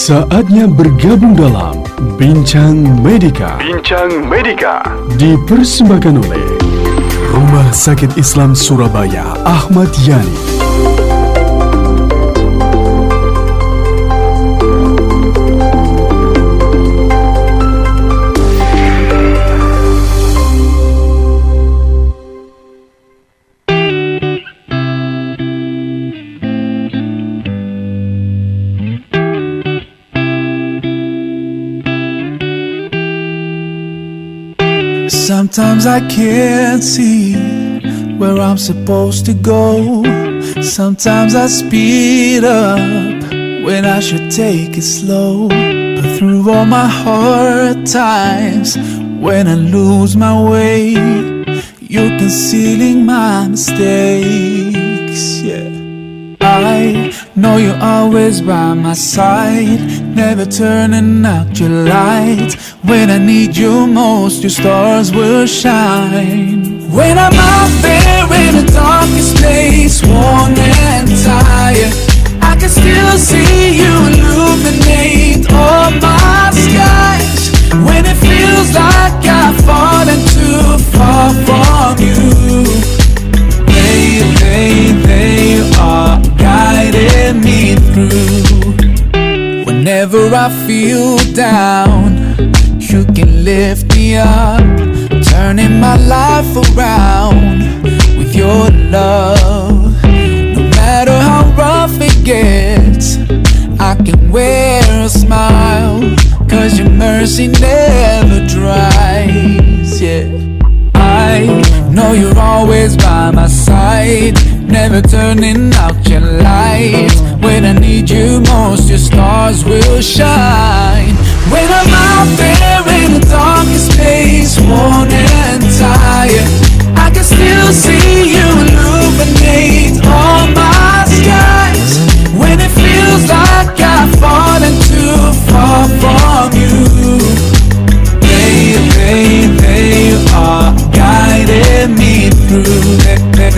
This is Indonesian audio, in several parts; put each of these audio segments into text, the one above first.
Saatnya bergabung dalam Bincang Medika. Bincang Medika dipersembahkan oleh Rumah Sakit Islam Surabaya Ahmad Yani. Sometimes I can't see where I'm supposed to go. Sometimes I speed up when I should take it slow. But through all my hard times, when I lose my way, you're concealing my mistakes, yeah. I know you're always by my side, never turning out your light. When I need you most, your stars will shine. When I'm out there in the darkest place, worn and tired, I can still see you illuminate all my skies. When it feels like I've fallen too far from you, they are guiding me through. Whenever I feel down, you can lift me up, turning my life around with your love. No matter how rough it gets, I can wear a smile, 'cause your mercy never dries, yeah. I know you're always by my side, never turning out your light. When I need you most, your stars will shine. When I'm out there in the darkest place, worn and tired, I can still see you illuminate all my skies. When it feels like I've fallen too far from you, they are guiding me through. They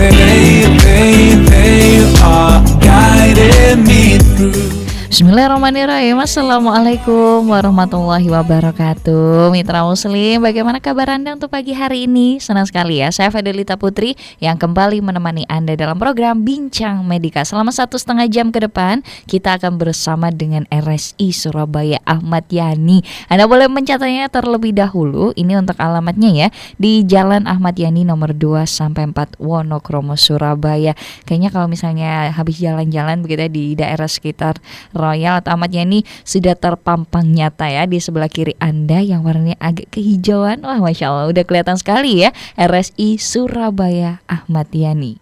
are guiding me through. Bismillahirrahmanirrahim. Assalamualaikum warahmatullahi wabarakatuh. Mitra Muslim, bagaimana kabar Anda untuk pagi hari ini? Senang sekali ya, saya Fidelita Putri yang kembali menemani Anda dalam program Bincang Medika. Selama 1,5 jam ke depan, kita akan bersama dengan RSI Surabaya Ahmad Yani. Anda boleh mencatatnya terlebih dahulu. Ini untuk alamatnya ya, di Jalan Ahmad Yani nomor 2-4 Wonokromo, Surabaya. Kayaknya kalau misalnya habis jalan-jalan begitu ya, di daerah sekitar Royal atau Ahmad Yani sudah terpampang nyata ya di sebelah kiri Anda yang warnanya agak kehijauan. Wah, Masya Allah, udah kelihatan sekali ya, RSI Surabaya Ahmad Yani.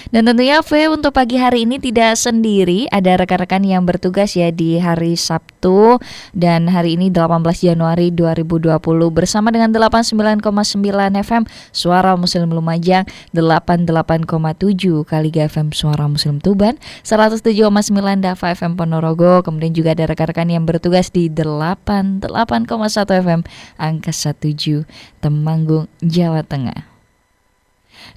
Dan tentunya untuk pagi hari ini tidak sendiri, ada rekan-rekan yang bertugas ya di hari Sabtu. Dan hari ini 18 Januari 2020 bersama dengan 89,9 FM Suara Muslim Lumajang, 88,7 Kaliga FM Suara Muslim Tuban, 107,9 Dafa FM Ponorogo. Kemudian juga ada rekan-rekan yang bertugas di 88,1 FM Angkasa 7 Temanggung, Jawa Tengah.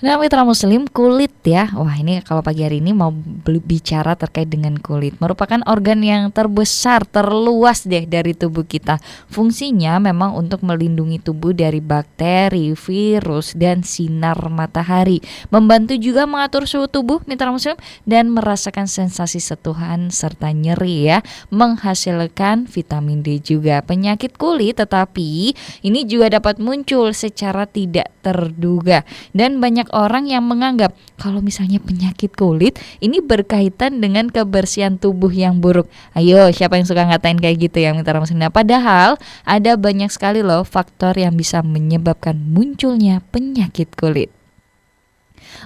Nah, mitra muslim, kulit ya. Wah, ini kalau pagi hari ini mau bicara terkait dengan kulit. Merupakan organ yang terbesar, terluas deh dari tubuh kita. Fungsinya memang untuk melindungi tubuh dari bakteri, virus, dan sinar matahari. Membantu juga mengatur suhu tubuh mitra muslim dan merasakan sensasi setuhan serta nyeri ya. Menghasilkan vitamin D juga. Penyakit kulit tetapi ini juga dapat muncul secara tidak terduga. Dan banyak orang yang menganggap kalau misalnya penyakit kulit ini berkaitan dengan kebersihan tubuh yang buruk. Ayo, siapa yang suka ngatain kayak gitu ya mitra muslim? Padahal ada banyak sekali loh faktor yang bisa menyebabkan munculnya penyakit kulit.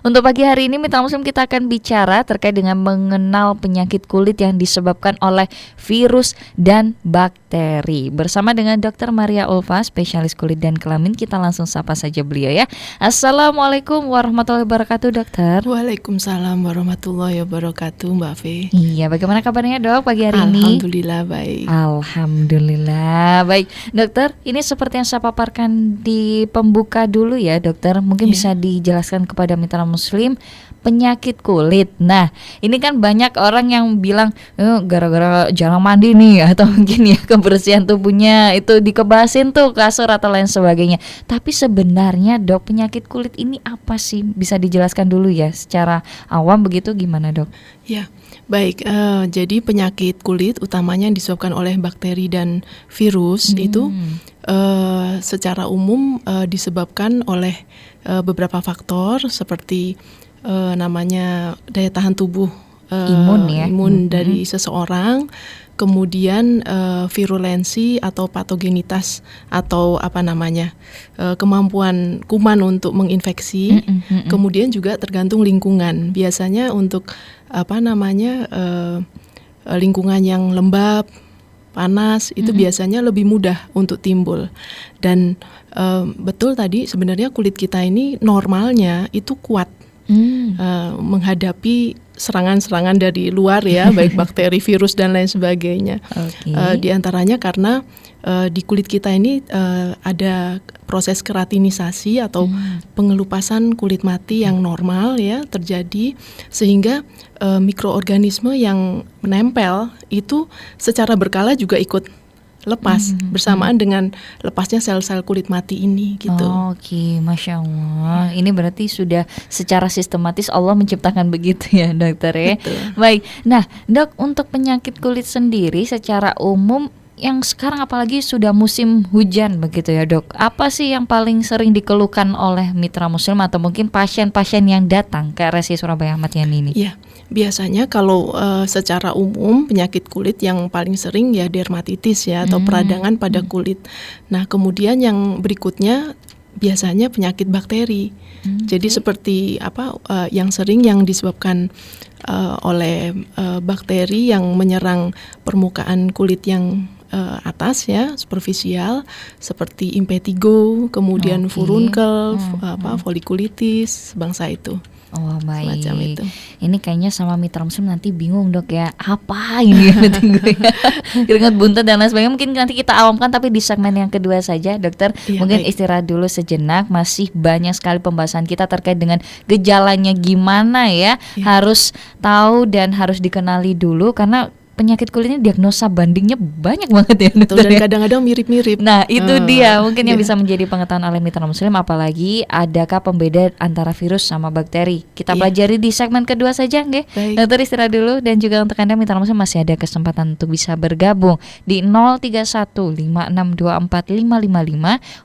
Untuk pagi hari ini mitra muslim kita akan bicara terkait dengan mengenal penyakit kulit yang disebabkan oleh virus dan bakteri. Bersama dengan Dr. Maria Ulfa, spesialis kulit dan kelamin, kita langsung sapa saja beliau ya. Assalamualaikum warahmatullahi wabarakatuh, dokter. Waalaikumsalam warahmatullahi wabarakatuh, Mbak Fe. Iya, bagaimana kabarnya dok pagi hari ini? Alhamdulillah baik. Alhamdulillah baik. Dokter, ini seperti yang saya paparkan di pembuka dulu ya dokter. Mungkin bisa dijelaskan kepada Mitra Muslim, penyakit kulit. Nah, ini kan banyak orang yang bilang gara-gara jarang mandi nih, atau mungkin ya kebersihan tubuhnya itu dikebasin tuh kasur atau lain sebagainya. Tapi sebenarnya Dok, penyakit kulit ini apa sih? Bisa dijelaskan dulu ya secara awam begitu, gimana Dok? Ya, baik. Jadi penyakit kulit utamanya yang disebabkan oleh bakteri dan virus itu secara umum disebabkan oleh beberapa faktor seperti namanya daya tahan tubuh imun dari seseorang, kemudian virulensi atau patogenitas atau kemampuan kuman untuk menginfeksi, kemudian juga tergantung lingkungan. Biasanya untuk lingkungan yang lembab, panas itu biasanya lebih mudah untuk timbul. Dan betul tadi sebenarnya kulit kita ini normalnya itu kuat menghadapi serangan-serangan dari luar ya, baik bakteri, virus dan lain sebagainya. Di antaranya karena di kulit kita ini ada proses keratinisasi atau pengelupasan kulit mati yang normal ya terjadi, sehingga mikroorganisme yang menempel itu secara berkala juga ikut lepas bersamaan dengan lepasnya sel-sel kulit mati ini gitu. Oke, Masya Allah. Ini berarti sudah secara sistematis Allah menciptakan begitu ya dokter ya. Betul. Baik, nah Dok, untuk penyakit kulit sendiri secara umum yang sekarang apalagi sudah musim hujan begitu ya Dok, apa sih yang paling sering dikeluhkan oleh Mitra Muslim atau mungkin pasien-pasien yang datang ke RSI Surabaya Ahmad Yani ini? Iya, biasanya kalau secara umum penyakit kulit yang paling sering ya dermatitis ya atau peradangan pada kulit. Nah kemudian yang berikutnya biasanya penyakit bakteri. Jadi seperti yang sering yang disebabkan oleh bakteri yang menyerang permukaan kulit yang atas ya, superficial, seperti impetigo, kemudian furunkel, folikulitis, bangsa itu. Oh baik. Semacam itu. Ini kayaknya sama Mitra Muslim nanti bingung Dok ya, apa ini yang tunggu ya. Keringat buntut dan lain sebagainya. Mungkin nanti kita awamkan tapi di segmen yang kedua saja dokter. Iya, mungkin baik. Istirahat dulu sejenak. Masih banyak sekali pembahasan kita terkait dengan gejalanya gimana ya. Harus tahu dan harus dikenali dulu, karena penyakit kulit ini diagnosa bandingnya banyak banget ya dokter. Dan kadang-kadang mirip-mirip. Nah itu dia mungkin yang iya. bisa menjadi pengetahuan oleh Mitra Muslim, apalagi adakah pembeda antara virus sama bakteri. Kita pelajari di segmen kedua saja nggih. Dokter istirahat dulu, dan juga untuk Anda Mitra Muslim masih ada kesempatan untuk bisa bergabung di 0315624555,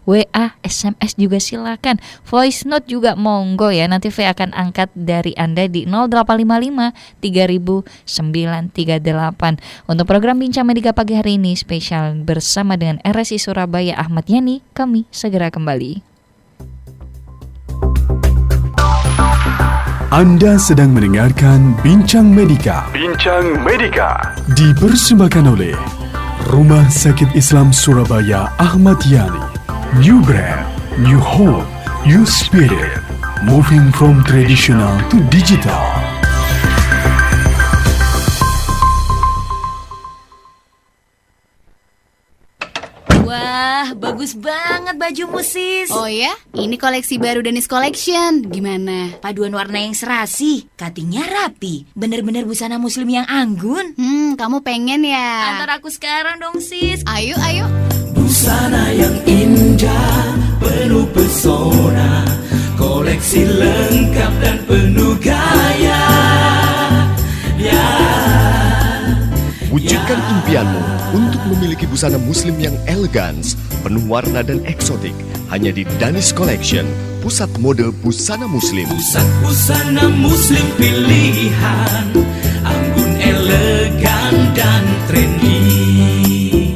WA, SMS juga silakan, voice note juga monggo ya. Nanti V akan angkat dari Anda di 0855 300938. Untuk program Bincang Medika pagi hari ini spesial bersama dengan RSI Surabaya Ahmad Yani, kami segera kembali. Anda sedang mendengarkan Bincang Medika. Bincang Medika dipersembahkan oleh Rumah Sakit Islam Surabaya Ahmad Yani. New brand, new hope, new spirit. Moving from traditional to digital. Wah, bagus banget bajumu, Sis. Oh ya? Ini koleksi baru Danis Collection. Gimana? Paduan warna yang serasi, cuttingnya rapi, bener-bener busana muslim yang anggun. Kamu pengen ya? Antar aku sekarang dong, Sis. Ayo. Busana yang indah, penuh pesona, koleksi lengkap dan penuh gaya. Wujudkan impianmu untuk memiliki busana muslim yang elegan, penuh warna dan eksotik, hanya di Danis Collection, pusat mode busana muslim. Pusat busana muslim pilihan, anggun, elegan dan trendy.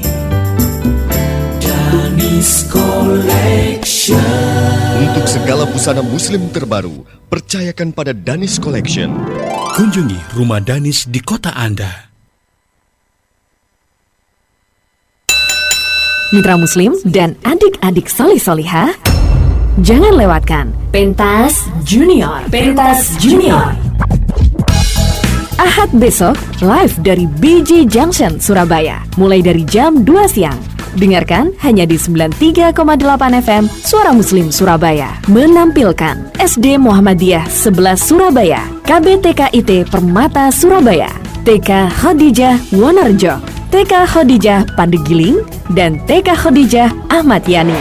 Danis Collection. Untuk segala busana muslim terbaru, percayakan pada Danis Collection. Kunjungi rumah Danis di kota Anda. Mitra Muslim dan adik-adik solih-solihah, jangan lewatkan Pentas Junior. Ahad besok live dari BJ Junction, Surabaya, mulai dari jam 2 siang. Dengarkan hanya di 93,8 FM Suara Muslim Surabaya. Menampilkan SD Muhammadiyah 11 Surabaya, KBTKIT Permata Surabaya, TK Khadijah Wonorejo, TK Khadijah Pandegiling, dan TK Khadijah Ahmad Yani.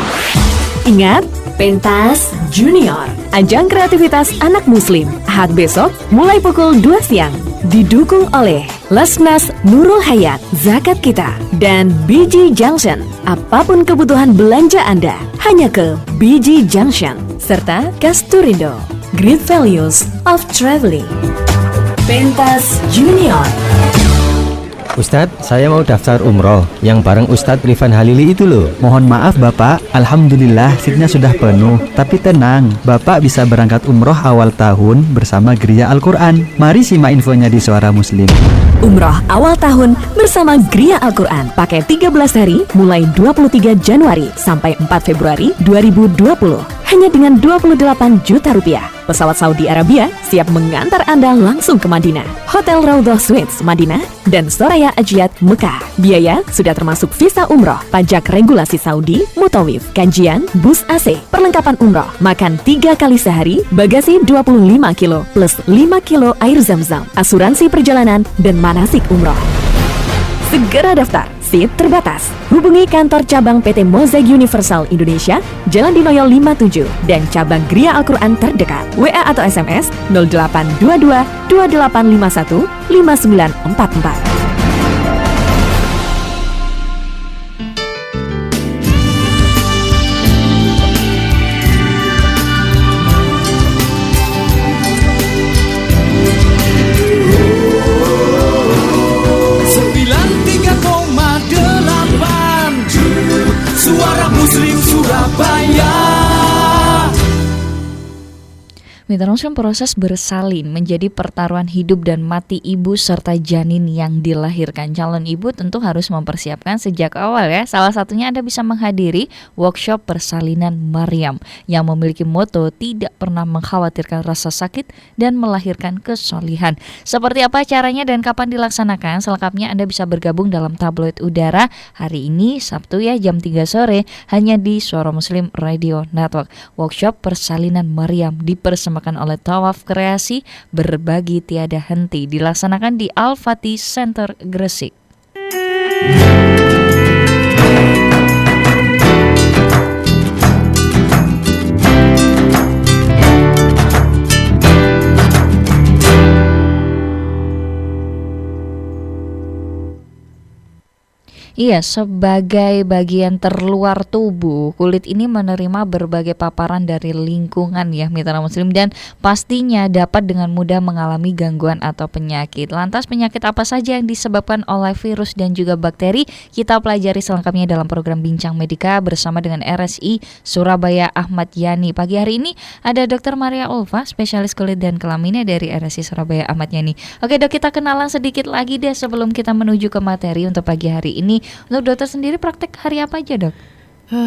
Ingat, Pentas Junior, ajang kreativitas anak muslim, Ahad besok mulai pukul 2 siang. Didukung oleh Lasnas Nurul Hayat, Zakat Kita, dan BG Junction. Apapun kebutuhan belanja Anda, hanya ke BG Junction. Serta Kasturindo, Great Values of Traveling. Pentas Junior. Ustadz, saya mau daftar umroh yang bareng Ustadz Rifan Halili itu loh. Mohon maaf Bapak, Alhamdulillah seatnya sudah penuh. Tapi tenang, Bapak bisa berangkat umroh awal tahun bersama Geria Al-Quran. Mari simak infonya di Suara Muslim. Umroh awal tahun bersama Geria Al-Quran. Pakai 13 hari mulai 23 Januari sampai 4 Februari 2020. Hanya dengan 28 juta rupiah. Pesawat Saudi Arabia siap mengantar Anda langsung ke Madinah. Hotel Raudhah Suites Madinah dan Soraya Ajiat Mekah. Biaya sudah termasuk visa umroh, pajak regulasi Saudi, mutawif, kajian, bus AC, perlengkapan umroh, makan 3 kali sehari, bagasi 25 kilo plus 5 kilo air zam-zam, asuransi perjalanan, dan manasik umroh. Segera daftar, seat terbatas. Hubungi kantor cabang PT Mozaik Universal Indonesia, Jalan Dinoyo 57, dan cabang Geria Al-Quran terdekat. WA atau SMS 0822 2851 5944. Mitra Muslim, proses bersalin menjadi pertaruhan hidup dan mati ibu serta janin yang dilahirkan. Calon ibu tentu harus mempersiapkan sejak awal ya. Salah satunya Anda bisa menghadiri workshop persalinan Maryam yang memiliki moto tidak pernah mengkhawatirkan rasa sakit dan melahirkan kesolihan. Seperti apa caranya dan kapan dilaksanakan? Selengkapnya Anda bisa bergabung dalam tabloid udara hari ini Sabtu ya jam 3 sore hanya di Suara Muslim Radio Network. Workshop persalinan Maryam dipersembahkan oleh Tawaf Kreasi Berbagi Tiada Henti dilaksanakan di Al-Fatih Center Gresik. Iya, sebagai bagian terluar tubuh, kulit ini menerima berbagai paparan dari lingkungan ya mitra muslim, dan pastinya dapat dengan mudah mengalami gangguan atau penyakit. Lantas penyakit apa saja yang disebabkan oleh virus dan juga bakteri? Kita pelajari selengkapnya dalam program Bincang Medika bersama dengan RSI Surabaya Ahmad Yani. Pagi hari ini ada Dr. Maria Ulfa, spesialis kulit dan kelaminnya dari RSI Surabaya Ahmad Yani. Oke dok, kita kenalan sedikit lagi deh sebelum kita menuju ke materi untuk pagi hari ini. Untuk dokter sendiri praktek hari apa aja dok?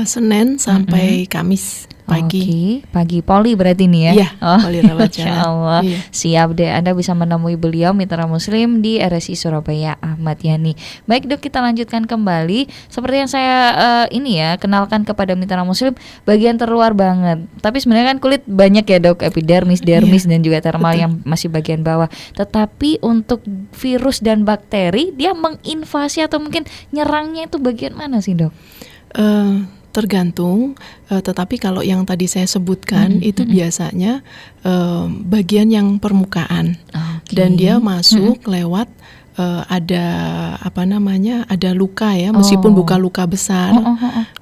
Senin sampai Kamis pagi. Oke, pagi poli berarti nih ya? Iya, poli rawat jalan. Masya Allah, iya. Siap deh, Anda bisa menemui beliau mitra muslim di RSI Surabaya Ahmad Yani. Baik dok, kita lanjutkan kembali. Seperti yang saya kenalkan kepada mitra muslim, bagian terluar banget. Tapi sebenarnya kan kulit banyak ya dok, epidermis, dermis, dan juga termal yang masih bagian bawah. Tetapi untuk virus dan bakteri, dia menginvasi atau mungkin nyerangnya itu bagian mana sih dok? Tergantung, tetapi kalau yang tadi saya sebutkan itu biasanya bagian yang permukaan, dan dia masuk lewat ada luka ya, meskipun bukan luka besar,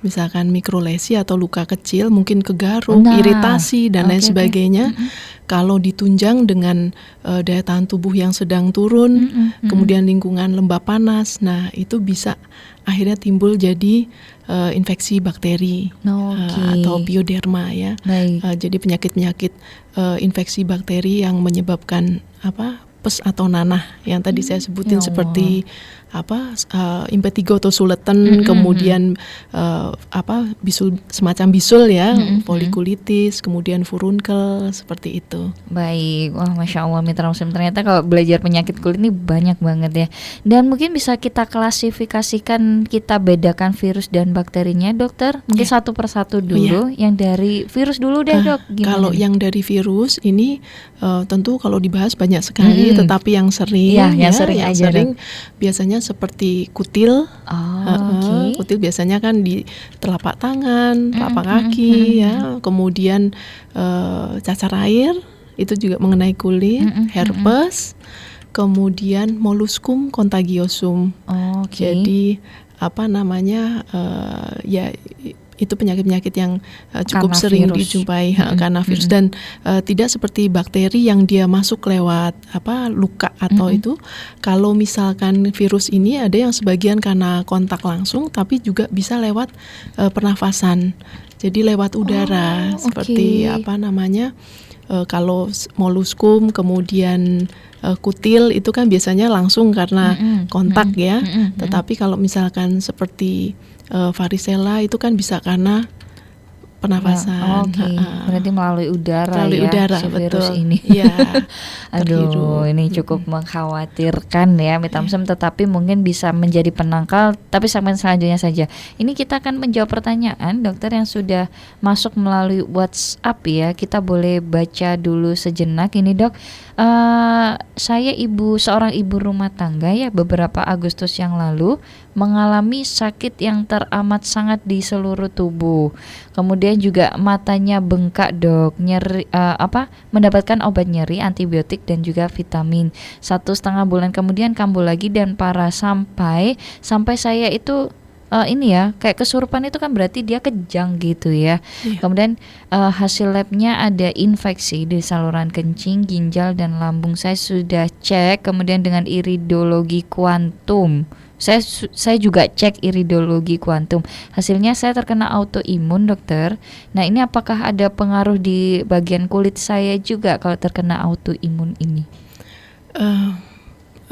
misalkan mikrolesi atau luka kecil, mungkin kegaruk, iritasi dan lain sebagainya. Kalau ditunjang dengan daya tahan tubuh yang sedang turun, kemudian lingkungan lembab panas, nah itu bisa akhirnya timbul jadi infeksi bakteri atau bioderma ya. Jadi penyakit-penyakit infeksi bakteri yang menyebabkan herpes atau nanah yang tadi saya sebutin seperti impetigo atau suleten, kemudian bisul, semacam bisul ya, folikulitis, kemudian furunkel, seperti itu. Baik, wah Masya Allah Mitra Muslim, ternyata kalau belajar penyakit kulit ini banyak banget ya. Dan mungkin bisa kita klasifikasikan, kita bedakan virus dan bakterinya, dokter. Mungkin satu persatu dulu, yang dari virus dulu deh dok. Gimana kalau nih? yang dari virus ini tentu kalau dibahas banyak sekali, tetapi yang sering, yang sering biasanya seperti kutil. Kutil biasanya kan di telapak tangan, telapak kaki, ya. Kemudian cacar air itu juga mengenai kulit, herpes, kemudian molluscum contagiosum. Jadi itu penyakit-penyakit yang cukup sering dijumpai karena virus, dan tidak seperti bakteri yang dia masuk lewat luka atau itu. Kalau misalkan virus ini ada yang sebagian karena kontak langsung, tapi juga bisa lewat pernafasan. Jadi lewat udara, seperti kalau molluscum, kemudian kutil itu kan biasanya langsung karena kontak ya. Tetapi kalau misalkan seperti varicella itu kan bisa karena pernafasan. Berarti melalui udara si virus betul. ini. Ya, aduh, ini cukup mengkhawatirkan ya Mitra Muslim, tetapi mungkin bisa menjadi penangkal. Tapi segmen selanjutnya saja. Ini kita akan menjawab pertanyaan dokter yang sudah masuk melalui WhatsApp ya. Kita boleh baca dulu sejenak ini dok. Saya seorang ibu rumah tangga ya, beberapa Agustus yang lalu mengalami sakit yang teramat sangat di seluruh tubuh. Kemudian juga matanya bengkak dok, nyeri mendapatkan obat nyeri, antibiotik dan juga vitamin. 1,5 bulan kemudian kambuh lagi dan parah sampai saya itu kayak kesurupan. Itu kan berarti dia kejang gitu ya. Kemudian hasil labnya ada infeksi di saluran kencing, ginjal dan lambung. Saya sudah cek kemudian dengan iridologi kuantum. Saya juga cek iridologi kuantum. Hasilnya saya terkena autoimun dokter. Nah ini apakah ada pengaruh di bagian kulit saya juga kalau terkena autoimun ini?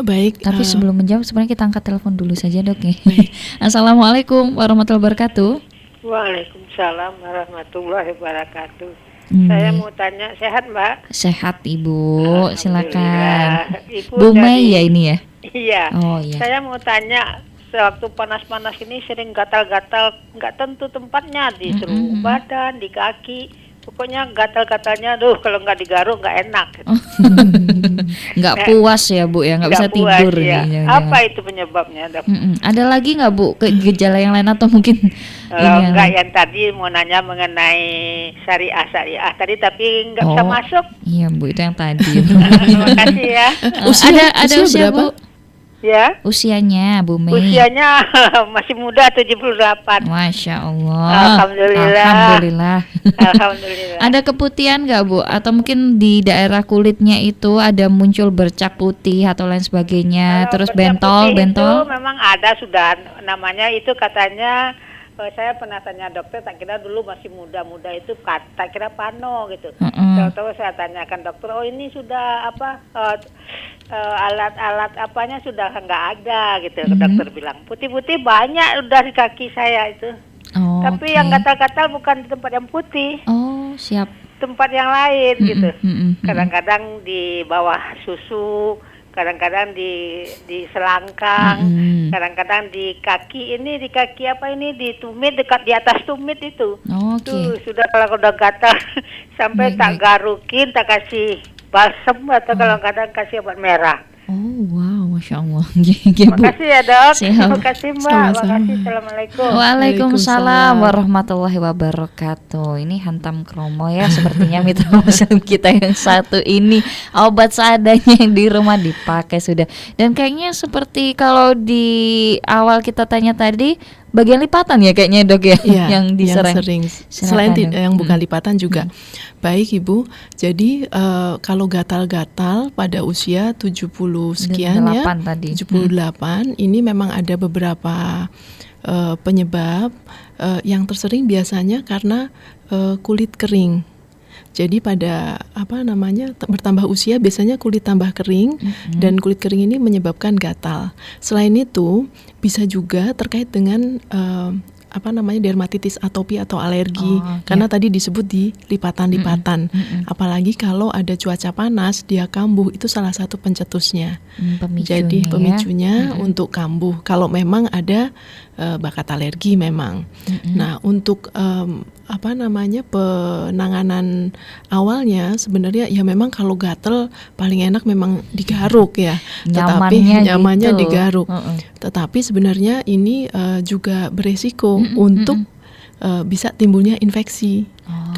Baik. Tapi sebelum menjawab sebenarnya kita angkat telepon dulu saja dok ya. Assalamualaikum warahmatullahi wabarakatuh. Waalaikumsalam warahmatullahi wabarakatuh. Saya mau tanya, sehat Mbak? Sehat Ibu, silakan. Ibu Bu Mei ya ini ya? Iya. Oh iya. Saya mau tanya, sewaktu panas-panas ini sering gatal-gatal, nggak tentu tempatnya, di seluruh badan, di kaki. Pokoknya gatal-gatalnya, kalau nggak digaruk nggak enak. Nggak puas ya Bu ya, nggak bisa tidur. Ya. Apa itu penyebabnya dok? Ada lagi nggak Bu gejala yang lain atau mungkin? Enggak, yang tadi mau nanya mengenai syariah tadi tapi nggak bisa masuk. Iya Bu, itu yang tadi. Terima kasih ya. Ada usia berapa? Bu? Ya. Usianya Bu Mei. Usianya masih muda, 78. Masya Allah. Alhamdulillah. Ada keputihan nggak Bu? Atau mungkin di daerah kulitnya itu ada muncul bercak putih atau lain sebagainya? Terus bentol? Itu memang ada sudah, namanya itu katanya. Saya pernah tanya dokter, tak kira dulu masih muda-muda itu tak kira pano gitu. Tahu-tahu saya tanyakan dokter, ini sudah alat-alat apanya sudah nggak ada gitu. Dokter bilang putih-putih banyak udah di kaki saya itu. Tapi yang gatal-gatal bukan di tempat yang putih. Siap. Tempat yang lain gitu. Kadang-kadang di bawah susu, kadang-kadang di selangkang, kadang-kadang di kaki di tumit, dekat di atas tumit itu. Tuh sudah kalau udah gatal sampai tak garukin, tak kasih balsem atau kalau kadang kasih obat merah. Wow, Masya Allah. Terima kasih ya dok. Terima kasih Mbak. Terima kasih. Assalamualaikum. Waalaikumsalam warahmatullahi wabarakatuh. Ini hantam kromo ya sepertinya Mitra Muslim kita yang satu ini. Obat seadanya yang di rumah dipakai sudah. Dan kayaknya seperti kalau di awal kita tanya tadi, bagian lipatan ya kayaknya dok ya, yang diserang. Yang selain yang bukan lipatan juga. Baik Ibu, jadi kalau gatal-gatal pada usia 70 sekian ya, tadi. 78 ini memang ada beberapa penyebab. Yang tersering biasanya karena kulit kering. Jadi pada bertambah usia biasanya kulit tambah kering dan kulit kering ini menyebabkan gatal. Selain itu bisa juga terkait dengan dermatitis atopi atau alergi karena tadi disebut di lipatan-lipatan. Apalagi kalau ada cuaca panas dia kambuh, itu salah satu pencetusnya. Jadi pemicunya untuk kambuh kalau memang ada bakat alergi memang. Nah, untuk penanganan awalnya sebenarnya ya memang kalau gatel paling enak memang digaruk ya. Nyamannya gitu. Digaruk. Tetapi sebenarnya ini juga beresiko untuk bisa timbulnya infeksi.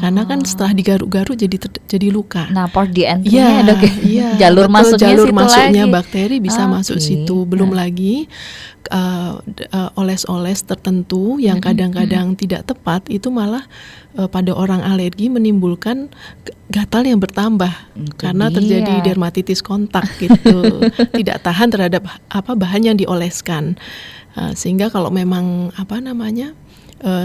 Karena kan setelah digaruk-garuk jadi luka. Nah, port di entry-nya dok ya. Jalur masuknya lagi. Bakteri bisa masuk situ. Belum lagi oles-oles tertentu yang kadang-kadang tidak tepat itu malah pada orang alergi menimbulkan gatal yang bertambah karena terjadi dermatitis kontak gitu. Tidak tahan terhadap bahan yang dioleskan. Sehingga kalau memang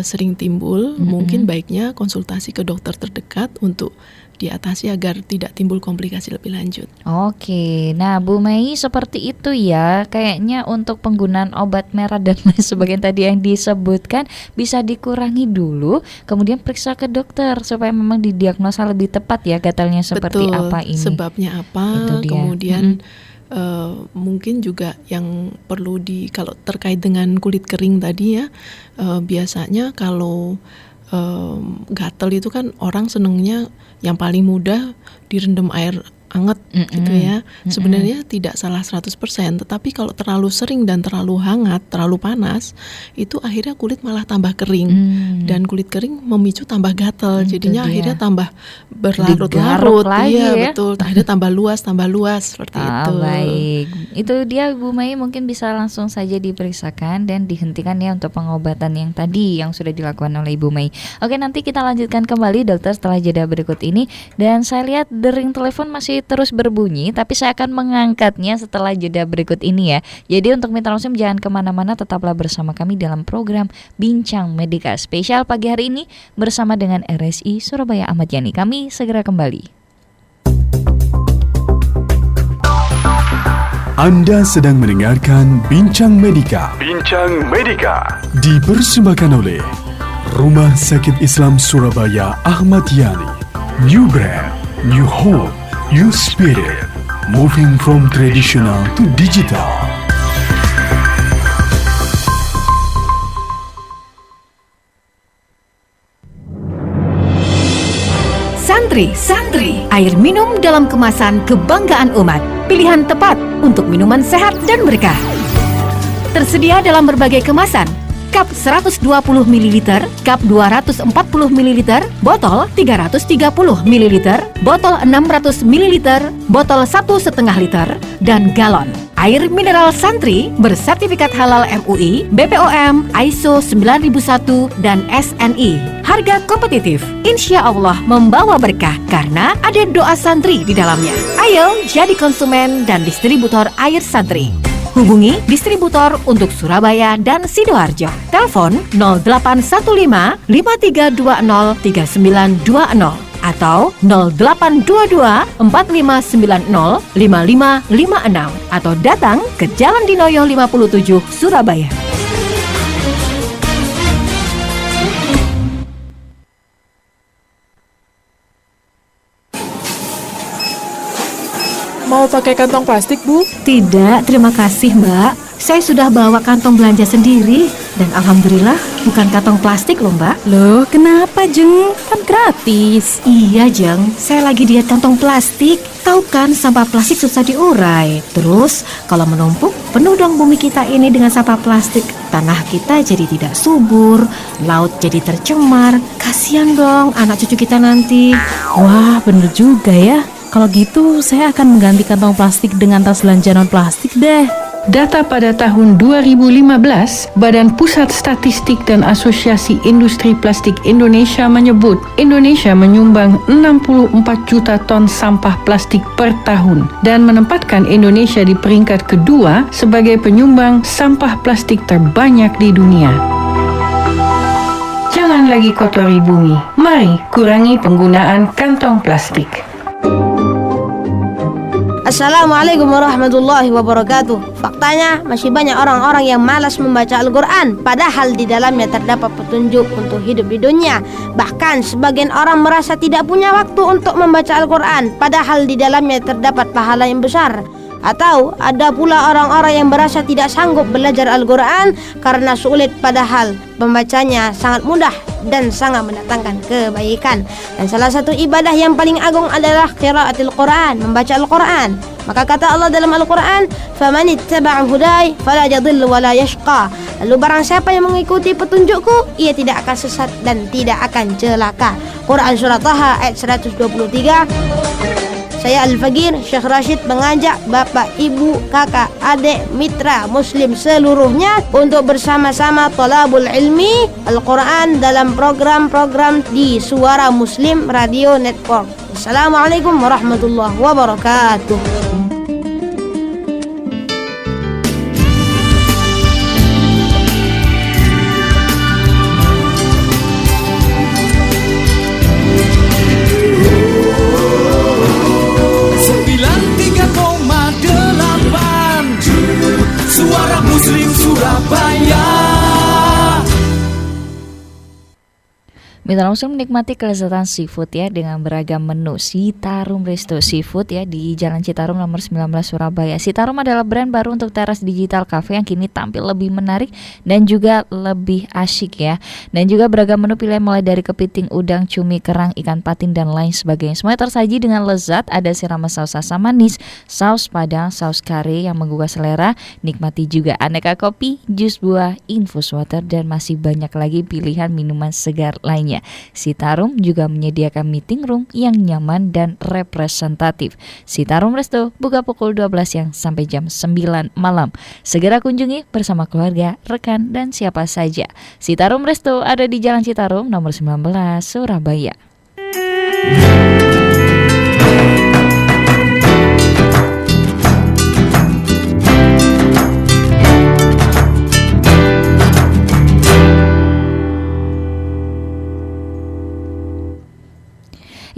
sering timbul, mungkin baiknya konsultasi ke dokter terdekat untuk diatasi agar tidak timbul komplikasi lebih lanjut. Oke, nah Bu Mei seperti itu ya. Kayaknya untuk penggunaan obat merah dan lain sebagainya tadi yang disebutkan bisa dikurangi dulu, kemudian periksa ke dokter supaya memang didiagnosa lebih tepat ya gatalnya seperti apa ini. Sebabnya apa, kemudian mungkin juga yang perlu kalau terkait dengan kulit kering tadi ya, biasanya kalau gatal itu kan orang senengnya yang paling mudah direndam air hangat gitu ya. Sebenarnya tidak salah 100%, tetapi kalau terlalu sering dan terlalu hangat, terlalu panas, itu akhirnya kulit malah tambah kering. Dan kulit kering memicu tambah gatal. Jadinya akhirnya tambah berlarut-larut. Iya, betul. Akhirnya tambah luas seperti itu. Baik. Itu dia Bu Mei, mungkin bisa langsung saja diperiksakan dan dihentikan ya untuk pengobatan yang tadi yang sudah dilakukan oleh Ibu Mei. Oke, nanti kita lanjutkan kembali dokter setelah jeda berikut ini. Dan saya lihat dering telepon masih terus berbunyi, tapi saya akan mengangkatnya setelah jeda berikut ini ya. Jadi untuk Mitra Muslim jangan kemana-mana, tetaplah bersama kami dalam program Bincang Medika spesial pagi hari ini bersama dengan RSI Surabaya Ahmad Yani. Kami segera kembali. Anda sedang mendengarkan Bincang Medika. Bincang Medika dipersembahkan oleh Rumah Sakit Islam Surabaya Ahmad Yani. New brand, new hope, new spirit, moving from traditional to digital. Santri, air minum dalam kemasan kebanggaan umat. Pilihan tepat untuk minuman sehat dan berkah. Tersedia dalam berbagai kemasan. Cup 120 ml, cup 240 ml, botol 330 ml, botol 600 ml, botol 1,5 liter, dan galon. Air mineral Santri bersertifikat halal MUI, BPOM, ISO 9001, dan SNI. Harga kompetitif, insya Allah membawa berkah karena ada doa santri di dalamnya. Ayo jadi konsumen dan distributor air Santri. Hubungi distributor untuk Surabaya dan Sidoarjo. Telepon 0815 5320 3920 atau 0822 4590 5556 atau datang ke Jalan Dinoyo 57 Surabaya. Mau pakai kantong plastik, Bu? Tidak, terima kasih, Mbak. Saya sudah bawa kantong belanja sendiri. Dan alhamdulillah bukan kantong plastik loh, Mbak. Loh, kenapa, Jeng? Kan gratis. Iya, Jeng. Saya lagi diet kantong plastik. Tahu kan, sampah plastik susah diurai. Terus, kalau menumpuk, penuh dong bumi kita ini dengan sampah plastik. Tanah kita jadi tidak subur, laut jadi tercemar. Kasihan dong anak cucu kita nanti. Wah, bener juga ya. Kalau gitu, saya akan mengganti kantong plastik dengan tas belanja non-plastik deh. Data pada tahun 2015, Badan Pusat Statistik dan Asosiasi Industri Plastik Indonesia menyebut Indonesia menyumbang 64 juta ton sampah plastik per tahun dan menempatkan Indonesia di peringkat kedua sebagai penyumbang sampah plastik terbanyak di dunia. Jangan lagi kotori bumi. Mari kurangi penggunaan kantong plastik. Assalamualaikum warahmatullahi wabarakatuh. Faktanya masih banyak orang-orang yang malas membaca Al-Quran, padahal di dalamnya terdapat petunjuk untuk hidup di dunia. Bahkan sebagian orang merasa tidak punya waktu untuk membaca Al-Quran, padahal di dalamnya terdapat pahala yang besar. Atau ada pula orang-orang yang merasa tidak sanggup belajar Al-Quran karena sulit, padahal pembacanya sangat mudah dan sangat mendatangkan kebaikan. Dan salah satu ibadah yang paling agung adalah qiraatul Quran, membaca Al-Quran. Maka kata Allah dalam Al-Quran, "Faman ittaba'a hudai fala yadhillu wa la yashqa." Lalu barang siapa yang mengikuti petunjukku, ia tidak akan sesat dan tidak akan celaka. Quran surah Taha ayat 123. Saya Al-Faqir Syekh Rashid mengajak Bapak, Ibu, Kakak, Adik, Mitra Muslim seluruhnya untuk bersama-sama thalabul ilmi Al-Quran dalam program-program di Suara Muslim Radio Network. Assalamualaikum warahmatullahi wabarakatuh. Suara Muslim Surabaya. Mitra Muslim menikmati kelezatan seafood ya dengan beragam menu. Citarum Resto Seafood ya di Jalan Citarum nomor 19 Surabaya. Citarum adalah brand baru untuk teras digital cafe yang kini tampil lebih menarik dan juga lebih asyik ya. Dan juga beragam menu pilihan mulai dari kepiting, udang, cumi, kerang, ikan patin dan lain sebagainya. Semuanya tersaji dengan lezat. Ada siraman saus asam manis, saus padang, saus kare yang menggugah selera. Nikmati juga aneka kopi, jus buah, infus water dan masih banyak lagi pilihan minuman segar lainnya. Citarum juga menyediakan meeting room yang nyaman dan representatif. Citarum Resto buka pukul 12 siang sampai jam 9 malam. Segera kunjungi bersama keluarga, rekan, dan siapa saja. Citarum Resto ada di Jalan Citarum nomor 19 Surabaya.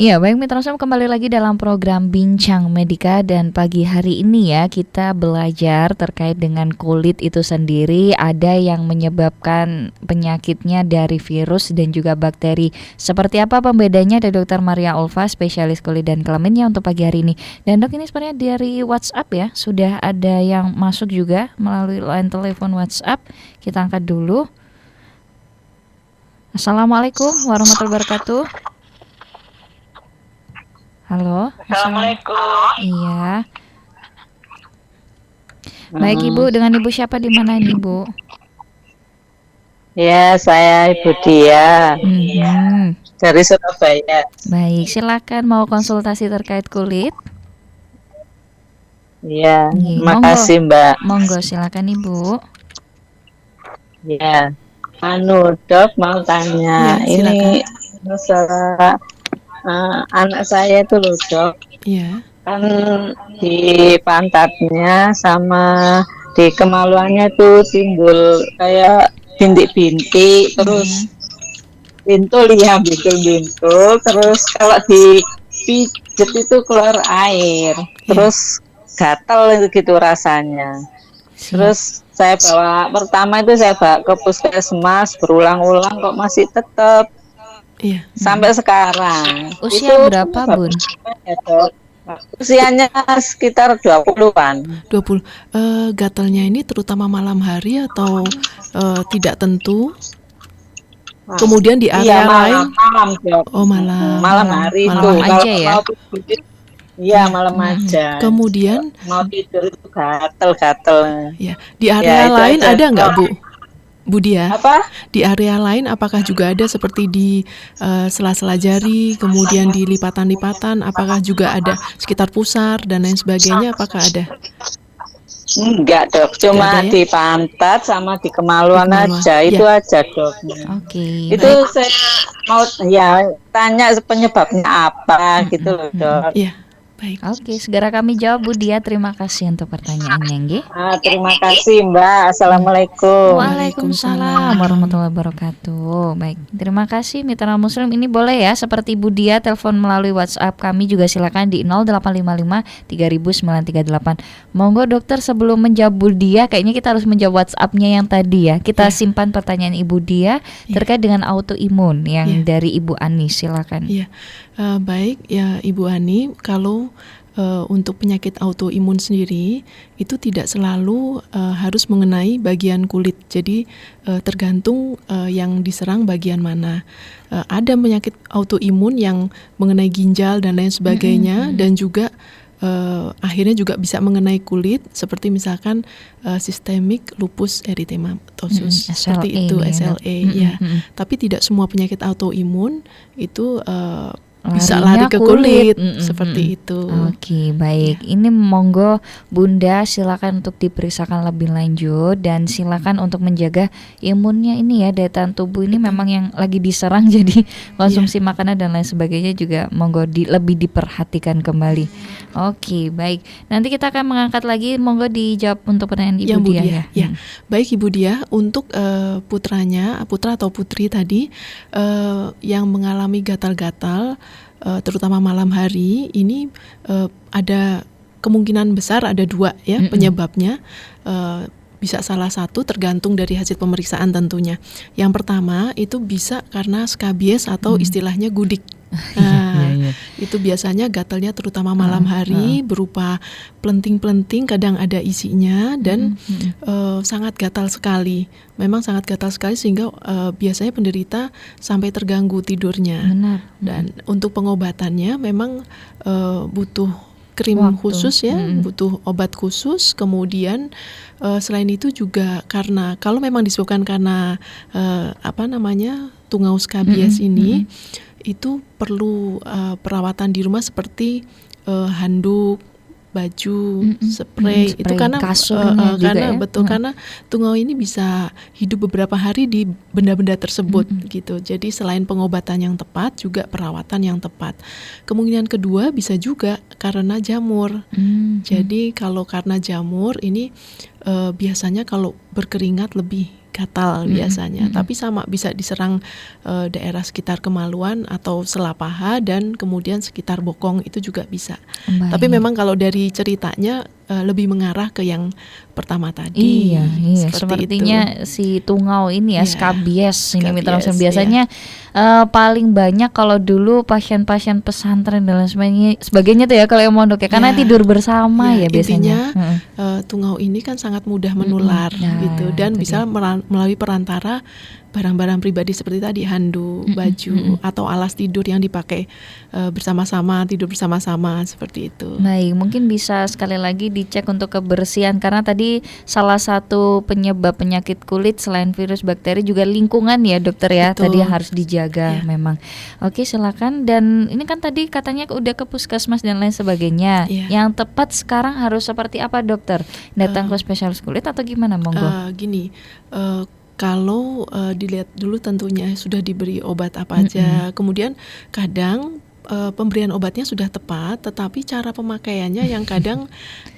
Ya, baik Mitra Muslim, kembali lagi dalam program Bincang Medika dan pagi hari ini ya kita belajar terkait dengan kulit itu sendiri. Ada yang menyebabkan penyakitnya dari virus dan juga bakteri. Seperti apa pembedanya? Ada Dr. Maria Ulfa, spesialis kulit dan kelaminnya untuk pagi hari ini. Dan dok, ini sebenarnya dari WhatsApp ya, sudah ada yang masuk juga melalui line telepon WhatsApp. Kita angkat dulu. Assalamualaikum warahmatullahi wabarakatuh. Halo. Assalamualaikum. Iya. Baik Ibu, dengan Ibu siapa di mana ini Ibu? Ya, saya Ibu Dia dari Surabaya. Baik, silakan mau konsultasi terkait kulit. Iya, makasih Mbak. Monggo, silakan Ibu. Ya, Dok mau tanya, Ya, ini masalah anak saya itu loh Dok, kan di pantatnya sama di kemaluannya tuh timbul kayak bintik-bintik, terus bintul terus kalau dipijet itu keluar air, terus gatal gitu rasanya. Terus saya pertama itu saya bawa ke puskesmas berulang-ulang kok masih tetap. Iya. Sampai sekarang. Usia itu berapa, Bun? Usianya sekitar 20-an. 20. Gatalnya ini terutama malam hari atau tidak tentu? Kemudian di area lain? Malam, oh, malam. Malam hari malam itu. Aja ya? Iya, malam aja. Kemudian mau tidur itu gatel-gatel. Ya, di area lain ada nggak, Bu? Bu Dia, apa? Di area lain apakah juga ada seperti di sela-sela jari, kemudian di lipatan-lipatan, apakah juga ada sekitar pusar dan lain sebagainya, apakah ada? Enggak Dok, cuma di pantat sama di kemaluan aja, itu aja Dok. Oke. Itu baik. Saya mau tanya penyebabnya apa gitu loh Dok. Iya. Baik. Oke, segera kami jawab Bu Dia. Terima kasih untuk pertanyaannya, nggih. Terima kasih Mbak. Assalamualaikum. Waalaikumsalam warahmatullahi wabarakatuh. Baik, terima kasih Mitra Muslim. Ini boleh ya seperti Bu Dia telepon melalui WhatsApp kami juga silakan di 0855 3938. Monggo dokter, sebelum menjawab Bu Dia kayaknya kita harus menjawab WhatsApp-nya yang tadi ya. Kita simpan pertanyaan Ibu Dia terkait dengan autoimun yang dari Ibu Ani, silakan. Iya. Baik ya Ibu Ani, kalau untuk penyakit autoimun sendiri itu tidak selalu harus mengenai bagian kulit. Jadi tergantung yang diserang bagian mana. Ada penyakit autoimun yang mengenai ginjal dan lain sebagainya, dan juga akhirnya juga bisa mengenai kulit, seperti misalkan systemic lupus erythematosus, seperti itu, SLE ya. Tapi tidak semua penyakit autoimun itu bisa lari ke kulit, seperti itu. Oke, baik. Ini monggo Bunda silakan untuk diperiksakan lebih lanjut dan silakan untuk menjaga imunnya ini ya, daya tahan tubuh ini memang yang lagi diserang, jadi konsumsi makanan dan lain sebagainya juga monggo lebih diperhatikan kembali. Oke, baik. Nanti kita akan mengangkat lagi, monggo dijawab untuk pertanyaan Ibu Dia ya. Baik Ibu Dia, untuk putra atau putri tadi yang mengalami gatal-gatal terutama malam hari ini, ada kemungkinan besar ada 2 ya penyebabnya. Bisa salah satu tergantung dari hasil pemeriksaan tentunya. Yang pertama itu bisa karena skabies atau istilahnya gudik. Nah, itu biasanya gatalnya terutama malam hari berupa plenting-plenting, kadang ada isinya dan sangat gatal sekali. Memang sangat gatal sekali sehingga biasanya penderita sampai terganggu tidurnya. Dan untuk pengobatannya memang butuh krim khusus ya, butuh obat khusus. Kemudian selain itu juga karena kalau memang disebabkan karena tungau skabies ini, itu perlu perawatan di rumah seperti handuk, baju, spray itu karena karena tungau ini bisa hidup beberapa hari di benda-benda tersebut gitu. Jadi selain pengobatan yang tepat juga perawatan yang tepat. Kemungkinan kedua bisa juga karena jamur. Jadi kalau karena jamur ini biasanya kalau berkeringat lebih gatal biasanya, tapi sama bisa diserang daerah sekitar kemaluan atau sela paha dan kemudian sekitar bokong itu juga bisa. Tapi memang kalau dari ceritanya lebih mengarah ke yang pertama tadi. Iya, sepertinya si tungau ini ya, skabies ini Mitra Muslim biasanya paling banyak kalau dulu pasien-pasien pesantren dan lain sebagainya tuh ya kalau yang mondok ya, karena tidur bersama ya biasanya. Intinya tungau ini kan sangat mudah menular gitu dan bisa melalui perantara barang-barang pribadi seperti tadi handuk, baju atau alas tidur yang dipakai bersama-sama, tidur bersama-sama seperti itu. Baik, mungkin bisa sekali lagi dicek untuk kebersihan karena tadi salah satu penyebab penyakit kulit selain virus bakteri juga lingkungan ya dokter ya. Betul. Tadi harus dijaga memang. Oke, silakan. Dan ini kan tadi katanya udah ke puskesmas dan lain sebagainya. Yang tepat sekarang harus seperti apa dokter? Datang ke spesialis kulit atau gimana monggo? Kalau dilihat dulu tentunya sudah diberi obat apa aja. Kemudian kadang pemberian obatnya sudah tepat, tetapi cara pemakaiannya yang kadang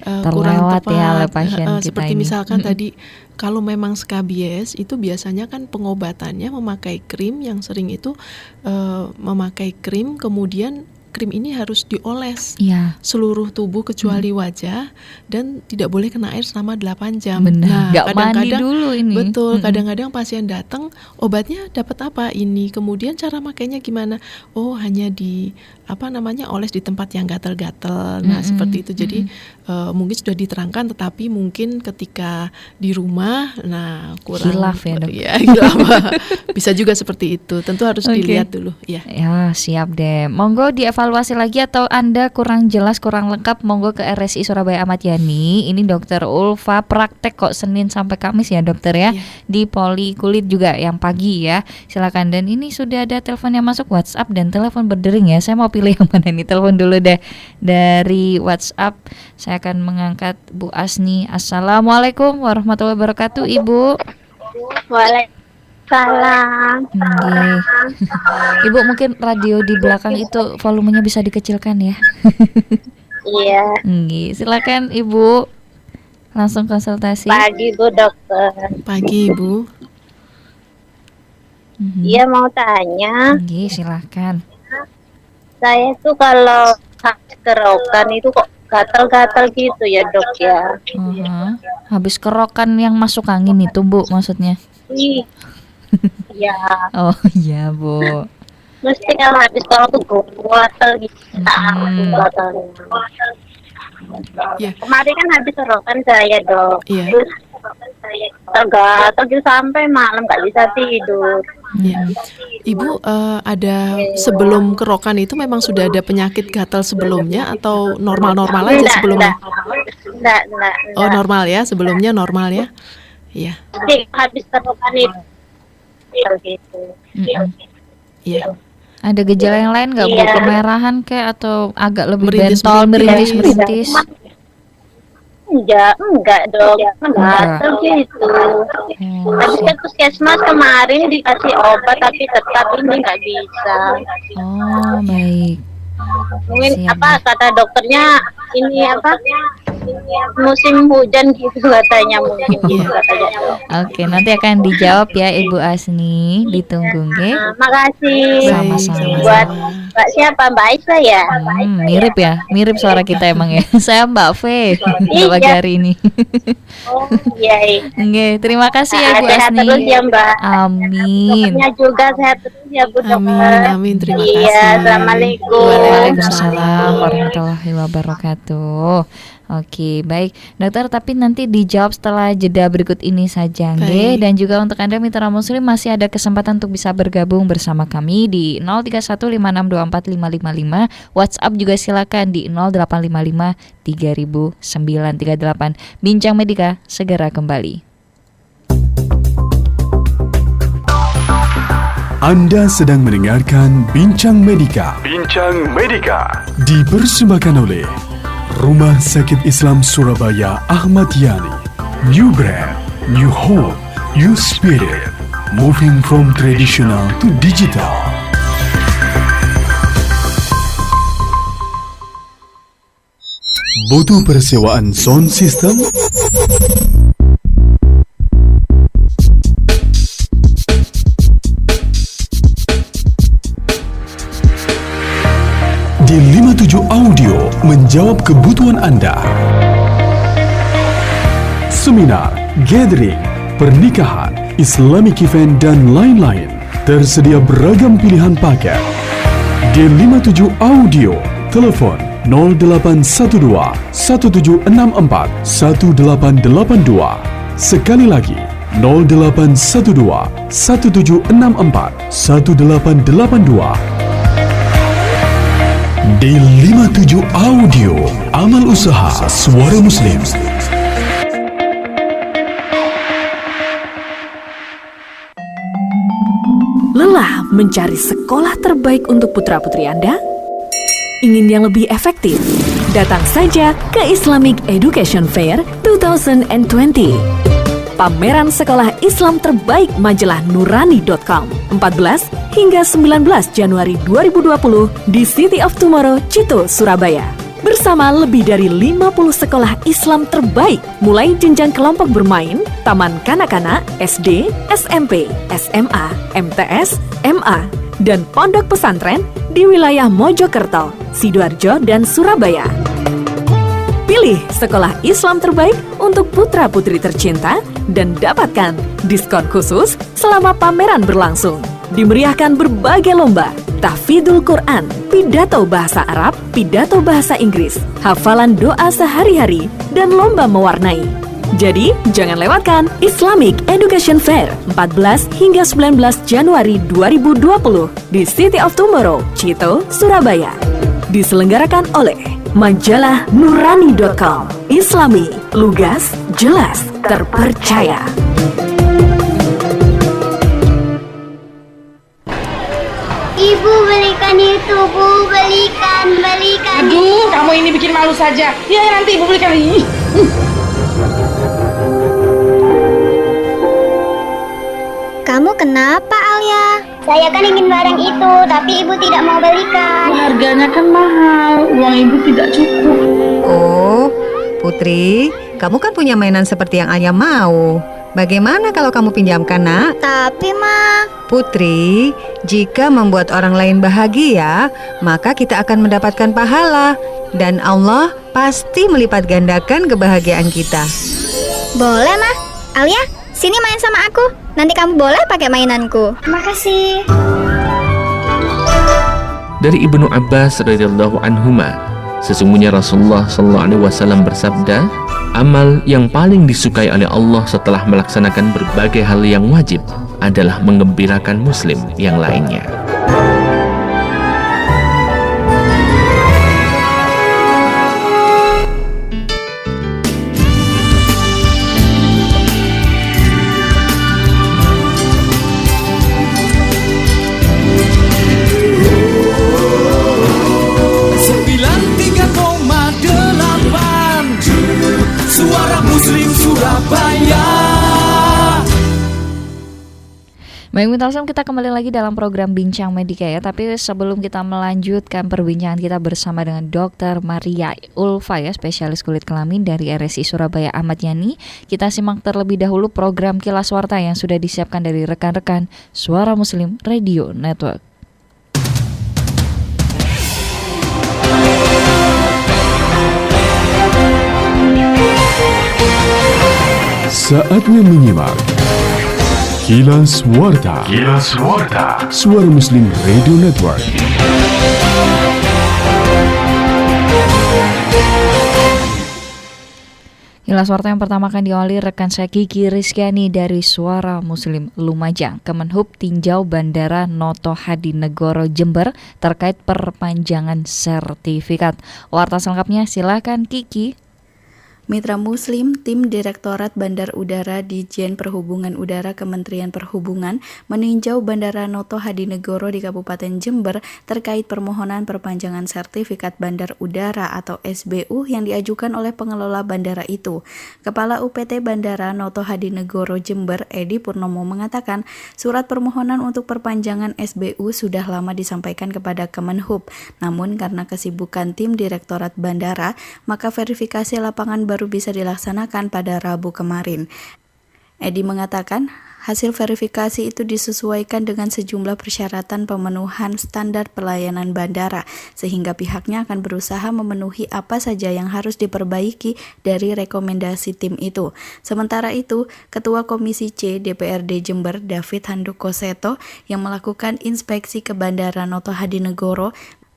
kurang tepat ya oleh pasien kita seperti ini. Misalkan tadi kalau memang skabies itu biasanya kan pengobatannya memakai krim, yang sering itu memakai krim, kemudian krim ini harus dioles seluruh tubuh kecuali wajah dan tidak boleh kena air selama 8 jam. Nah, kadang-kadang mandi dulu ini. Betul, kadang-kadang pasien datang, obatnya dapat apa ini? Kemudian cara makainya gimana? Oh, hanya oles di tempat yang gatal-gatal. Nah, seperti itu. Jadi mungkin sudah diterangkan, tetapi mungkin ketika di rumah kurang hilaf ya, Dok. Ya, hilaf. Bisa juga seperti itu. Tentu harus dilihat dulu ya. Ya, siap deh. Monggo dievaluasi lagi atau Anda kurang jelas, kurang lengkap, monggo ke RSI Surabaya Ahmad Yani. Ini Dokter Ulfa praktek kok Senin sampai Kamis ya dokter ya. Di Poli Kulit juga yang pagi ya. Silakan. Dan ini sudah ada telepon yang masuk WhatsApp dan telepon berdering ya. Saya mau pilih yang mana nih? Telepon dulu deh dari WhatsApp. Saya akan mengangkat Bu Asni. Assalamualaikum warahmatullahi wabarakatuh, Ibu. Waalaikumsalam. Ibu mungkin radio di belakang itu volumenya bisa dikecilkan ya. Iya. Silakan Ibu. Langsung konsultasi. Pagi Bu Dokter. Pagi Ibu. Iya mau tanya. Silakan. Saya tuh kalau habis kerokan itu kok gatal-gatal gitu ya Dok ya. Habis kerokan yang masuk angin itu Bu maksudnya? Iya. Oh iya Bu. Mesti kalau habis kerokan tuh gatal gitu. Kemarin kan habis kerokan saya Dok. Terus gatal gitu sampai malam nggak bisa tidur. Ibu ada sebelum kerokan itu memang sudah ada penyakit gatal sebelumnya atau normal-normal aja sebelumnya? Enggak. Oh normal ya, sebelumnya normal ya? Iya. Habis kerokan itu gitu. Iya. Ada gejala yang lain nggak Bu? Kemerahan kayak atau agak lebih Merintis, bentol, merintis? Enggak Dok, gatal gitu. Habis ke puskesmas kemarin dikasih obat tapi tetap ini nggak bisa. Oh baik. Mungkin kata dokternya ini musim hujan gitu katanya mungkin katanya. Oke, nanti akan dijawab ya Ibu Asni, ditunggu nggih. Makasih. Sama-sama. Buat Mbak siapa? Mbak Aisyah ya? Mirip ya, mirip suara kita emang ya. Saya Mbak V untuk pagi hari ini. Oh iya. Nggih, terima kasih ya Bu Sehat Asni. terus ya Mbak. Amin. Dokternya juga sehat terus ya Bu Dokter. Amin, terima kasih. Iya, assalamualaikum. Waalaikumsalam warahmatullahi wabarakatuh. Oke, baik Dokter, tapi nanti dijawab setelah jeda berikut ini saja nggih. Dan juga untuk Anda mitra muslim masih ada kesempatan untuk bisa bergabung bersama kami di 0315624555. WhatsApp juga silakan di 0855 3938. Bincang Medika segera kembali. Anda sedang mendengarkan Bincang Medika. Bincang Medika dipersembahkan oleh Rumah Sakit Islam Surabaya Ahmad Yani. New brand, new hope, new spirit. Moving from traditional to digital. Butuh persewaan sound system? Di 57 Audio menjawab kebutuhan Anda. Seminar, gathering, pernikahan, Islamic event, dan lain-lain. Tersedia beragam pilihan paket. Di 57 Audio, telepon 0812 1764 1882. Sekali lagi, 0812 1764 1882. Di 57 Audio, amal usaha suara muslim. Lelah mencari sekolah terbaik untuk putra-putri Anda? Ingin yang lebih efektif? Datang saja ke Islamic Education Fair 2020. Pameran sekolah Islam terbaik majalah Nurani.com 14 hingga 19 Januari 2020 di City of Tomorrow, Cito, Surabaya. Bersama lebih dari 50 sekolah Islam terbaik, mulai jenjang kelompok bermain, taman kanak-kanak, SD, SMP, SMA, MTS, MA, dan pondok pesantren di wilayah Mojokerto, Sidoarjo, dan Surabaya. Pilih sekolah Islam terbaik untuk putra-putri tercinta dan dapatkan diskon khusus selama pameran berlangsung. Dimeriahkan berbagai lomba, tahfidzul Quran, pidato bahasa Arab, pidato bahasa Inggris, hafalan doa sehari-hari, dan lomba mewarnai. Jadi, jangan lewatkan Islamic Education Fair 14 hingga 19 Januari 2020 di City of Tomorrow, Cito, Surabaya. Diselenggarakan oleh majalah Nurani.com. Islami, lugas, jelas, terpercaya. Ibu belikan itu, Bu, belikan. Aduh, kamu ini bikin malu saja. Ya nanti Ibu belikan ini. Kamu kenapa, Alia? Saya kan ingin barang itu, tapi Ibu tidak mau belikan. Harganya kan mahal, uang Ibu tidak cukup. Oh, Putri, kamu kan punya mainan seperti yang Alia mau. Bagaimana kalau kamu pinjamkan, Nak? Tapi, Ma. Putri, jika membuat orang lain bahagia, maka kita akan mendapatkan pahala. Dan Allah pasti melipat gandakan kebahagiaan kita. Boleh, Ma. Alia, sini main sama aku. Nanti kamu boleh pakai mainanku. Makasih. Dari Ibnu Abbas radhiyallahu anhuma, sesungguhnya Rasulullah sallallahu alaihi wasallam bersabda, amal yang paling disukai oleh Allah setelah melaksanakan berbagai hal yang wajib adalah menggembirakan muslim yang lainnya. Baik, Mitalsam, kita kembali lagi dalam program Bincang Medika ya. Tapi sebelum kita melanjutkan perbincangan kita bersama dengan Dr. Maria Ulfa ya, spesialis kulit kelamin dari RSI Surabaya Ahmad Yani, kita simak terlebih dahulu program Kilas Warta yang sudah disiapkan dari rekan-rekan Suara Muslim Radio Network. Saatnya menyimak Kilas Warta. Kilas Warta. Suara Muslim Radio Network. Kilas Warta yang pertama akan diawali rekan saya Kiki Rizkyani dari Suara Muslim Lumajang. Kemenhub tinjau Bandara Noto Hadinegoro Jember terkait perpanjangan sertifikat. Warta selengkapnya silakan Kiki. Mitra Muslim, Tim Direktorat Bandar Udara Ditjen Perhubungan Udara Kementerian Perhubungan meninjau Bandara Noto Hadinegoro di Kabupaten Jember terkait permohonan perpanjangan sertifikat bandar udara atau SBU yang diajukan oleh pengelola bandara itu. Kepala UPT Bandara Noto Hadinegoro Jember, Edi Purnomo, mengatakan surat permohonan untuk perpanjangan SBU sudah lama disampaikan kepada Kemenhub. Namun karena kesibukan Tim Direktorat Bandara, maka verifikasi lapangan baru bisa dilaksanakan pada Rabu kemarin. Edi mengatakan, hasil verifikasi itu disesuaikan dengan sejumlah persyaratan pemenuhan standar pelayanan bandara, sehingga pihaknya akan berusaha memenuhi apa saja yang harus diperbaiki dari rekomendasi tim itu. Sementara itu, Ketua Komisi C DPRD Jember, David Handoko Seto, yang melakukan inspeksi ke Bandara Noto Hadinegoro,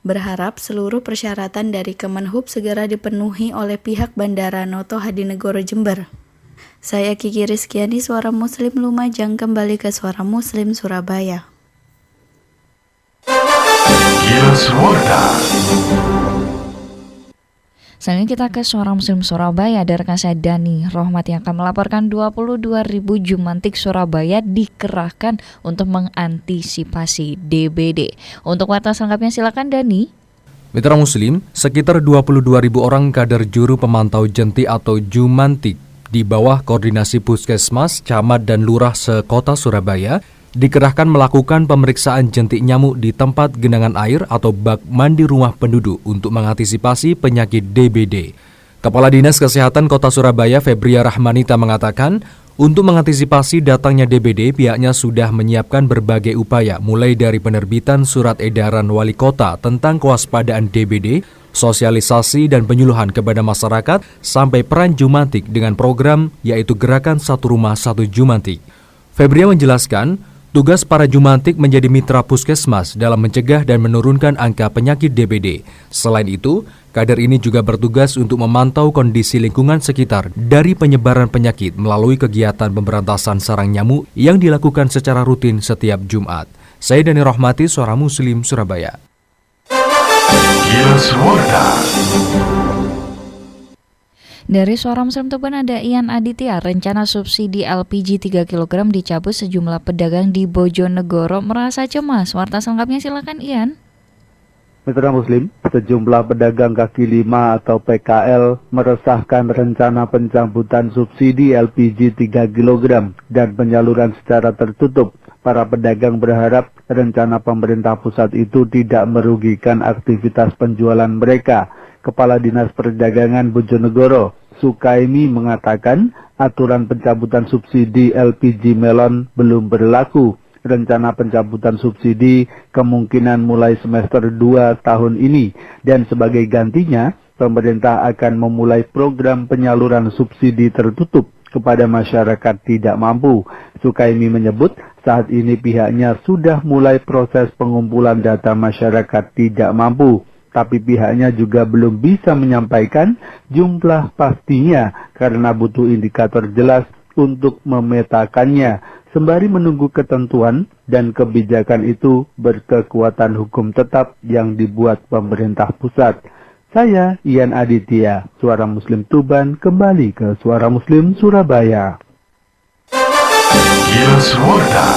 berharap seluruh persyaratan dari Kemenhub segera dipenuhi oleh pihak Bandara Noto Hadinegoro Jember. Saya Kiki Rizkyani, Suara Muslim Lumajang, kembali ke Suara Muslim Surabaya. Kilas Warta. Selanjutnya kita ke Suara Muslim Surabaya. Ada rekan saya Dani Rohmat yang akan melaporkan 22.000 Jumantik Surabaya dikerahkan untuk mengantisipasi DBD. Untuk warta selengkapnya silakan Dani. Mitra Muslim, sekitar 22.000 orang kader juru pemantau jentik atau Jumantik di bawah koordinasi Puskesmas, Camat dan Lurah sekota Surabaya dikerahkan melakukan pemeriksaan jentik nyamuk di tempat genangan air atau bak mandi rumah penduduk untuk mengantisipasi penyakit DBD. Kepala Dinas Kesehatan Kota Surabaya Febria Rahmanita mengatakan, untuk mengantisipasi datangnya DBD, pihaknya sudah menyiapkan berbagai upaya mulai dari penerbitan surat edaran wali kota tentang kewaspadaan DBD, sosialisasi dan penyuluhan kepada masyarakat, sampai peran Jumantik dengan program yaitu Gerakan Satu Rumah Satu Jumantik. Febria menjelaskan, tugas para Jumantik menjadi mitra puskesmas dalam mencegah dan menurunkan angka penyakit DBD. Selain itu, kader ini juga bertugas untuk memantau kondisi lingkungan sekitar dari penyebaran penyakit melalui kegiatan pemberantasan sarang nyamuk yang dilakukan secara rutin setiap Jumat. Saya Dani Rohmati, Suara Muslim Surabaya. Kilas Warta. Dari Suara Muslim Tuban ada Ian Aditya, rencana subsidi LPG 3 kg dicabut sejumlah pedagang di Bojonegoro merasa cemas. Warta selengkapnya silakan Ian. Mitra Muslim, sejumlah pedagang kaki lima atau PKL meresahkan rencana pencabutan subsidi LPG 3 kg dan penyaluran secara tertutup. Para pedagang berharap rencana pemerintah pusat itu tidak merugikan aktivitas penjualan mereka. Kepala Dinas Perdagangan Bojonegoro, Sukaimi, mengatakan aturan pencabutan subsidi LPG melon belum berlaku. Rencana pencabutan subsidi kemungkinan mulai semester 2 tahun ini, dan sebagai gantinya, pemerintah akan memulai program penyaluran subsidi tertutup kepada masyarakat tidak mampu. Sukaimi menyebut saat ini pihaknya sudah mulai proses pengumpulan data masyarakat tidak mampu, tapi pihaknya juga belum bisa menyampaikan jumlah pastinya karena butuh indikator jelas untuk memetakannya, sembari menunggu ketentuan dan kebijakan itu berkekuatan hukum tetap yang dibuat pemerintah pusat. Saya Ian Aditya, Suara Muslim Tuban, kembali ke Suara Muslim Surabaya. Kilas Warta.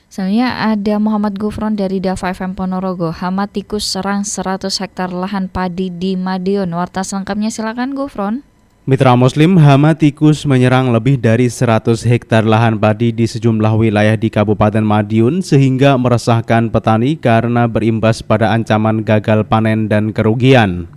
Selanjutnya ada Muhammad Gufron dari Dava FM Ponorogo. Hama tikus serang 100 hektar lahan padi di Madiun. Warta selengkapnya silakan Gufron. Mitra Muslim, hama tikus menyerang lebih dari 100 hektar lahan padi di sejumlah wilayah di Kabupaten Madiun sehingga meresahkan petani karena berimbas pada ancaman gagal panen dan kerugian.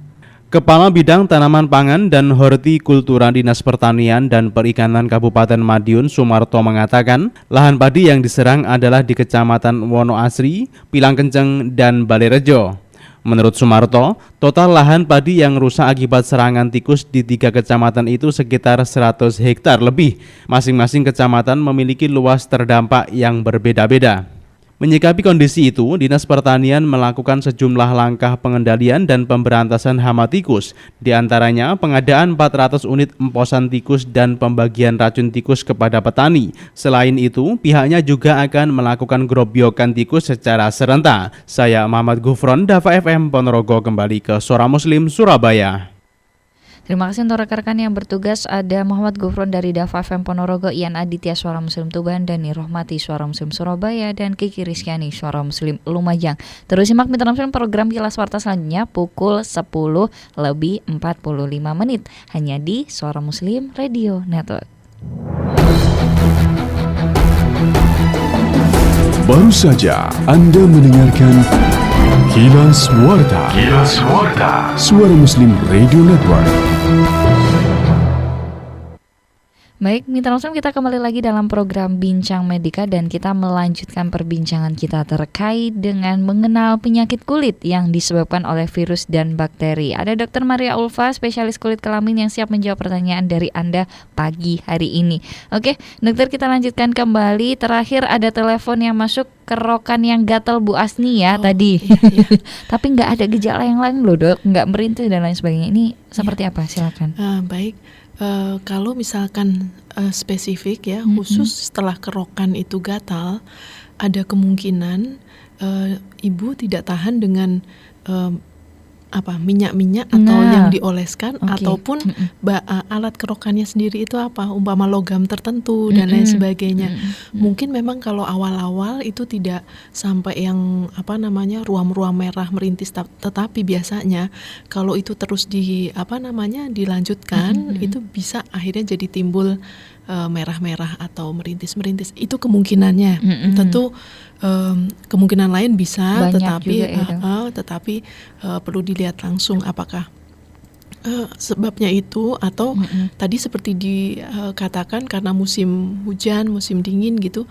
Kepala Bidang Tanaman Pangan dan Hortikultura Dinas Pertanian dan Perikanan Kabupaten Madiun, Sumarto, mengatakan lahan padi yang diserang adalah di Kecamatan Wonoasri, Pilangkenceng, dan Balerejo. Menurut Sumarto, total lahan padi yang rusak akibat serangan tikus di 3 kecamatan itu sekitar 100 hektar lebih. Masing-masing kecamatan memiliki luas terdampak yang berbeda-beda. Menyikapi kondisi itu, Dinas Pertanian melakukan sejumlah langkah pengendalian dan pemberantasan hama tikus, di antaranya pengadaan 400 unit emposan tikus dan pembagian racun tikus kepada petani. Selain itu, pihaknya juga akan melakukan gerobyokan tikus secara serentak. Saya Muhammad Gufron, Dava FM Ponorogo, kembali ke Suara Muslim Surabaya. Terima kasih untuk rekan-rekan yang bertugas. Ada Muhammad Gufron dari Dava FM Ponorogo, Ian Aditya Suara Muslim Tuban, Dani Rohmati Suara Muslim Surabaya, dan Kiki Rizkyani Suara Muslim Lumajang. Terus simak Mitra Muslim program Kilas Warta selanjutnya pukul 10:45 hanya di Suara Muslim Radio Network. Baru saja Anda mendengarkan Kilas Warta. Kilas Warta. Suara Muslim Radio Network. Baik, Mitra Muslim, kita kembali lagi dalam program Bincang Medika dan kita melanjutkan perbincangan kita terkait dengan mengenal penyakit kulit yang disebabkan oleh virus dan bakteri. Ada Dr. Maria Ulfa, spesialis kulit kelamin yang siap menjawab pertanyaan dari Anda pagi hari ini. Oke, dokter, kita lanjutkan kembali. Terakhir ada telepon yang masuk, kerokan yang gatal Bu Asni ya tadi. Iya. Tapi nggak ada gejala yang lain loh dok, nggak merintih dan lain sebagainya. Ini seperti apa? Silakan. Baik. Kalau misalkan spesifik ya, khusus setelah kerokan itu gatal, ada kemungkinan ibu tidak tahan dengan minyak-minyak atau yang dioleskan, ataupun alat kerokannya sendiri itu umpama logam tertentu dan lain sebagainya. Mungkin memang kalau awal-awal itu tidak sampai yang ruam-ruam merah merintis, tetapi biasanya kalau itu terus dilanjutkan, itu bisa akhirnya jadi timbul merah-merah atau merintis-merintis. Itu kemungkinannya. Tentu kemungkinan lain bisa, tetapi perlu dilihat langsung apakah sebabnya itu atau tadi seperti dikatakan karena musim hujan, musim dingin gitu.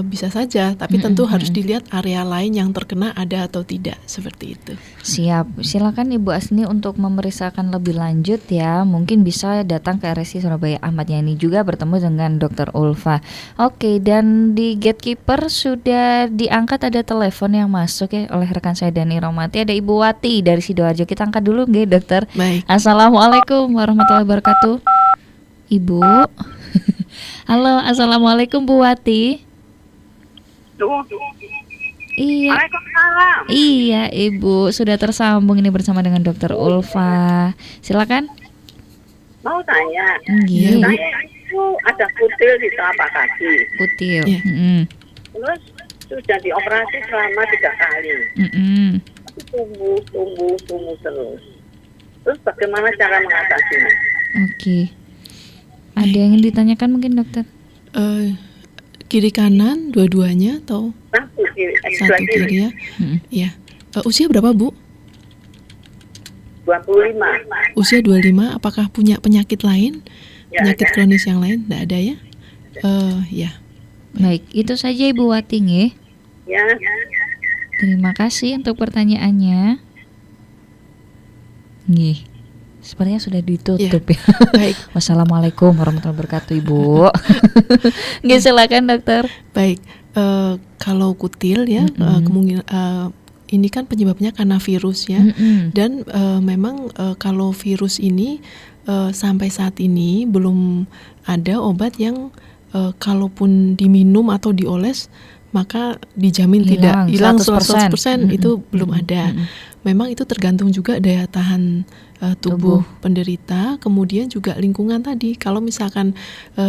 Bisa saja, tapi tentu harus dilihat area lain yang terkena ada atau tidak, seperti itu. Siap, silakan Ibu Asni untuk memeriksakan lebih lanjut ya. Mungkin bisa datang ke RSI Surabaya Ahmad Yani juga bertemu dengan Dr. Ulfa. Oke, dan di gatekeeper sudah diangkat, ada telepon yang masuk ya oleh rekan saya Dani Romati. Ada Ibu Wati dari Sidoarjo. Kita angkat dulu nggih, dokter. Baik. Assalamualaikum warahmatullahi wabarakatuh. Ibu. Halo, assalamualaikum Bu Wati. Iya. Waalaikumsalam. Iya, Ibu sudah tersambung ini bersama dengan Dr. Ulfa. Silakan. Mau tanya. Iya. Saya itu ada kutil di telapak kaki. Kutil. Terus sudah dioperasi selama 3 kali. Tumbuh terus. Terus bagaimana cara mengatasinya? Oke. Ada yang ditanyakan mungkin dokter? Kiri kanan dua-duanya atau satu kiri ya? Iya. Usia berapa Bu? 25. Usia 25, apakah punya penyakit lain? Ya, Penyakit kronis yang lain? Tidak ada ya? Ya. Baik, itu saja Ibu Wati nggih. Ya. Terima kasih untuk pertanyaannya. Nggih. Sepertinya sudah ditutup ya. Baik. Wassalamualaikum warahmatullahi wabarakatuh, Ibu. Nggih, silakan dokter. Baik. Kalau kutil ya, kemungkinan ini kan penyebabnya karena virus ya. Dan memang kalau virus ini sampai saat ini belum ada obat yang kalaupun diminum atau dioles maka dijamin tidak hilang 100%, itu belum ada. Memang itu tergantung juga daya tahan tubuh penderita, kemudian juga lingkungan tadi. Kalau misalkan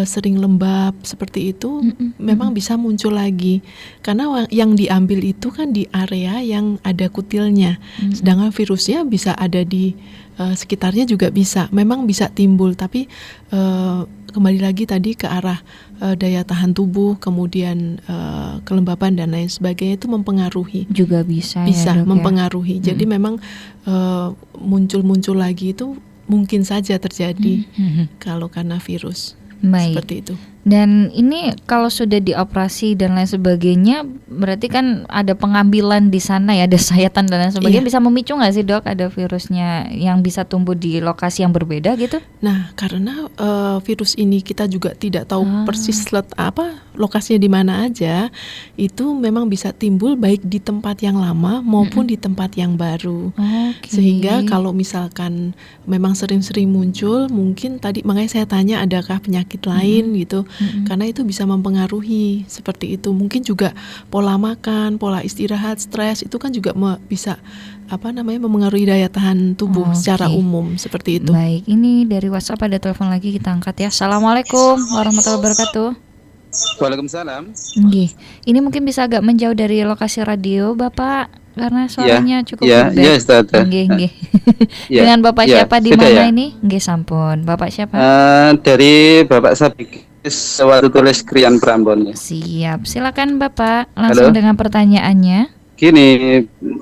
sering lembab seperti itu, memang bisa muncul lagi. Karena yang diambil itu kan di area yang ada kutilnya, sedangkan virusnya bisa ada di sekitarnya juga bisa. Memang bisa timbul, tapi kembali lagi tadi ke arah daya tahan tubuh, kemudian kelembapan dan lain sebagainya itu mempengaruhi. Juga bisa ya, dok, mempengaruhi. Jadi memang muncul lagi itu mungkin saja terjadi kalau karena virus. Baik. Seperti itu. Dan ini kalau sudah dioperasi dan lain sebagainya, berarti kan ada pengambilan di sana ya, ada sayatan dan lain sebagainya. Bisa memicu nggak sih dok, ada virusnya yang bisa tumbuh di lokasi yang berbeda gitu? Nah, karena virus ini kita juga tidak tahu persis lokasinya di mana aja, itu memang bisa timbul baik di tempat yang lama maupun di tempat yang baru. Sehingga kalau misalkan memang sering-sering muncul, mungkin tadi makanya saya tanya adakah penyakit lain gitu. Karena itu bisa mempengaruhi seperti itu. Mungkin juga pola makan, pola istirahat, stres itu kan juga bisa mempengaruhi daya tahan tubuh secara umum seperti itu. Baik, ini dari WhatsApp ada telepon lagi, kita angkat ya. Assalamualaikum warahmatullahi wabarakatuh. Waalaikumsalam. Nggih. Ini mungkin bisa agak menjauh dari lokasi radio Bapak karena suaranya cukup gede. Iya, Ustaz. Nggih. Dengan Bapak siapa di mana ini? Nggih, sampun. Bapak siapa? Dari Bapak Sabik Sewatu Tulis Krian Prambon. Siap, silakan Bapak langsung dengan pertanyaannya. Gini,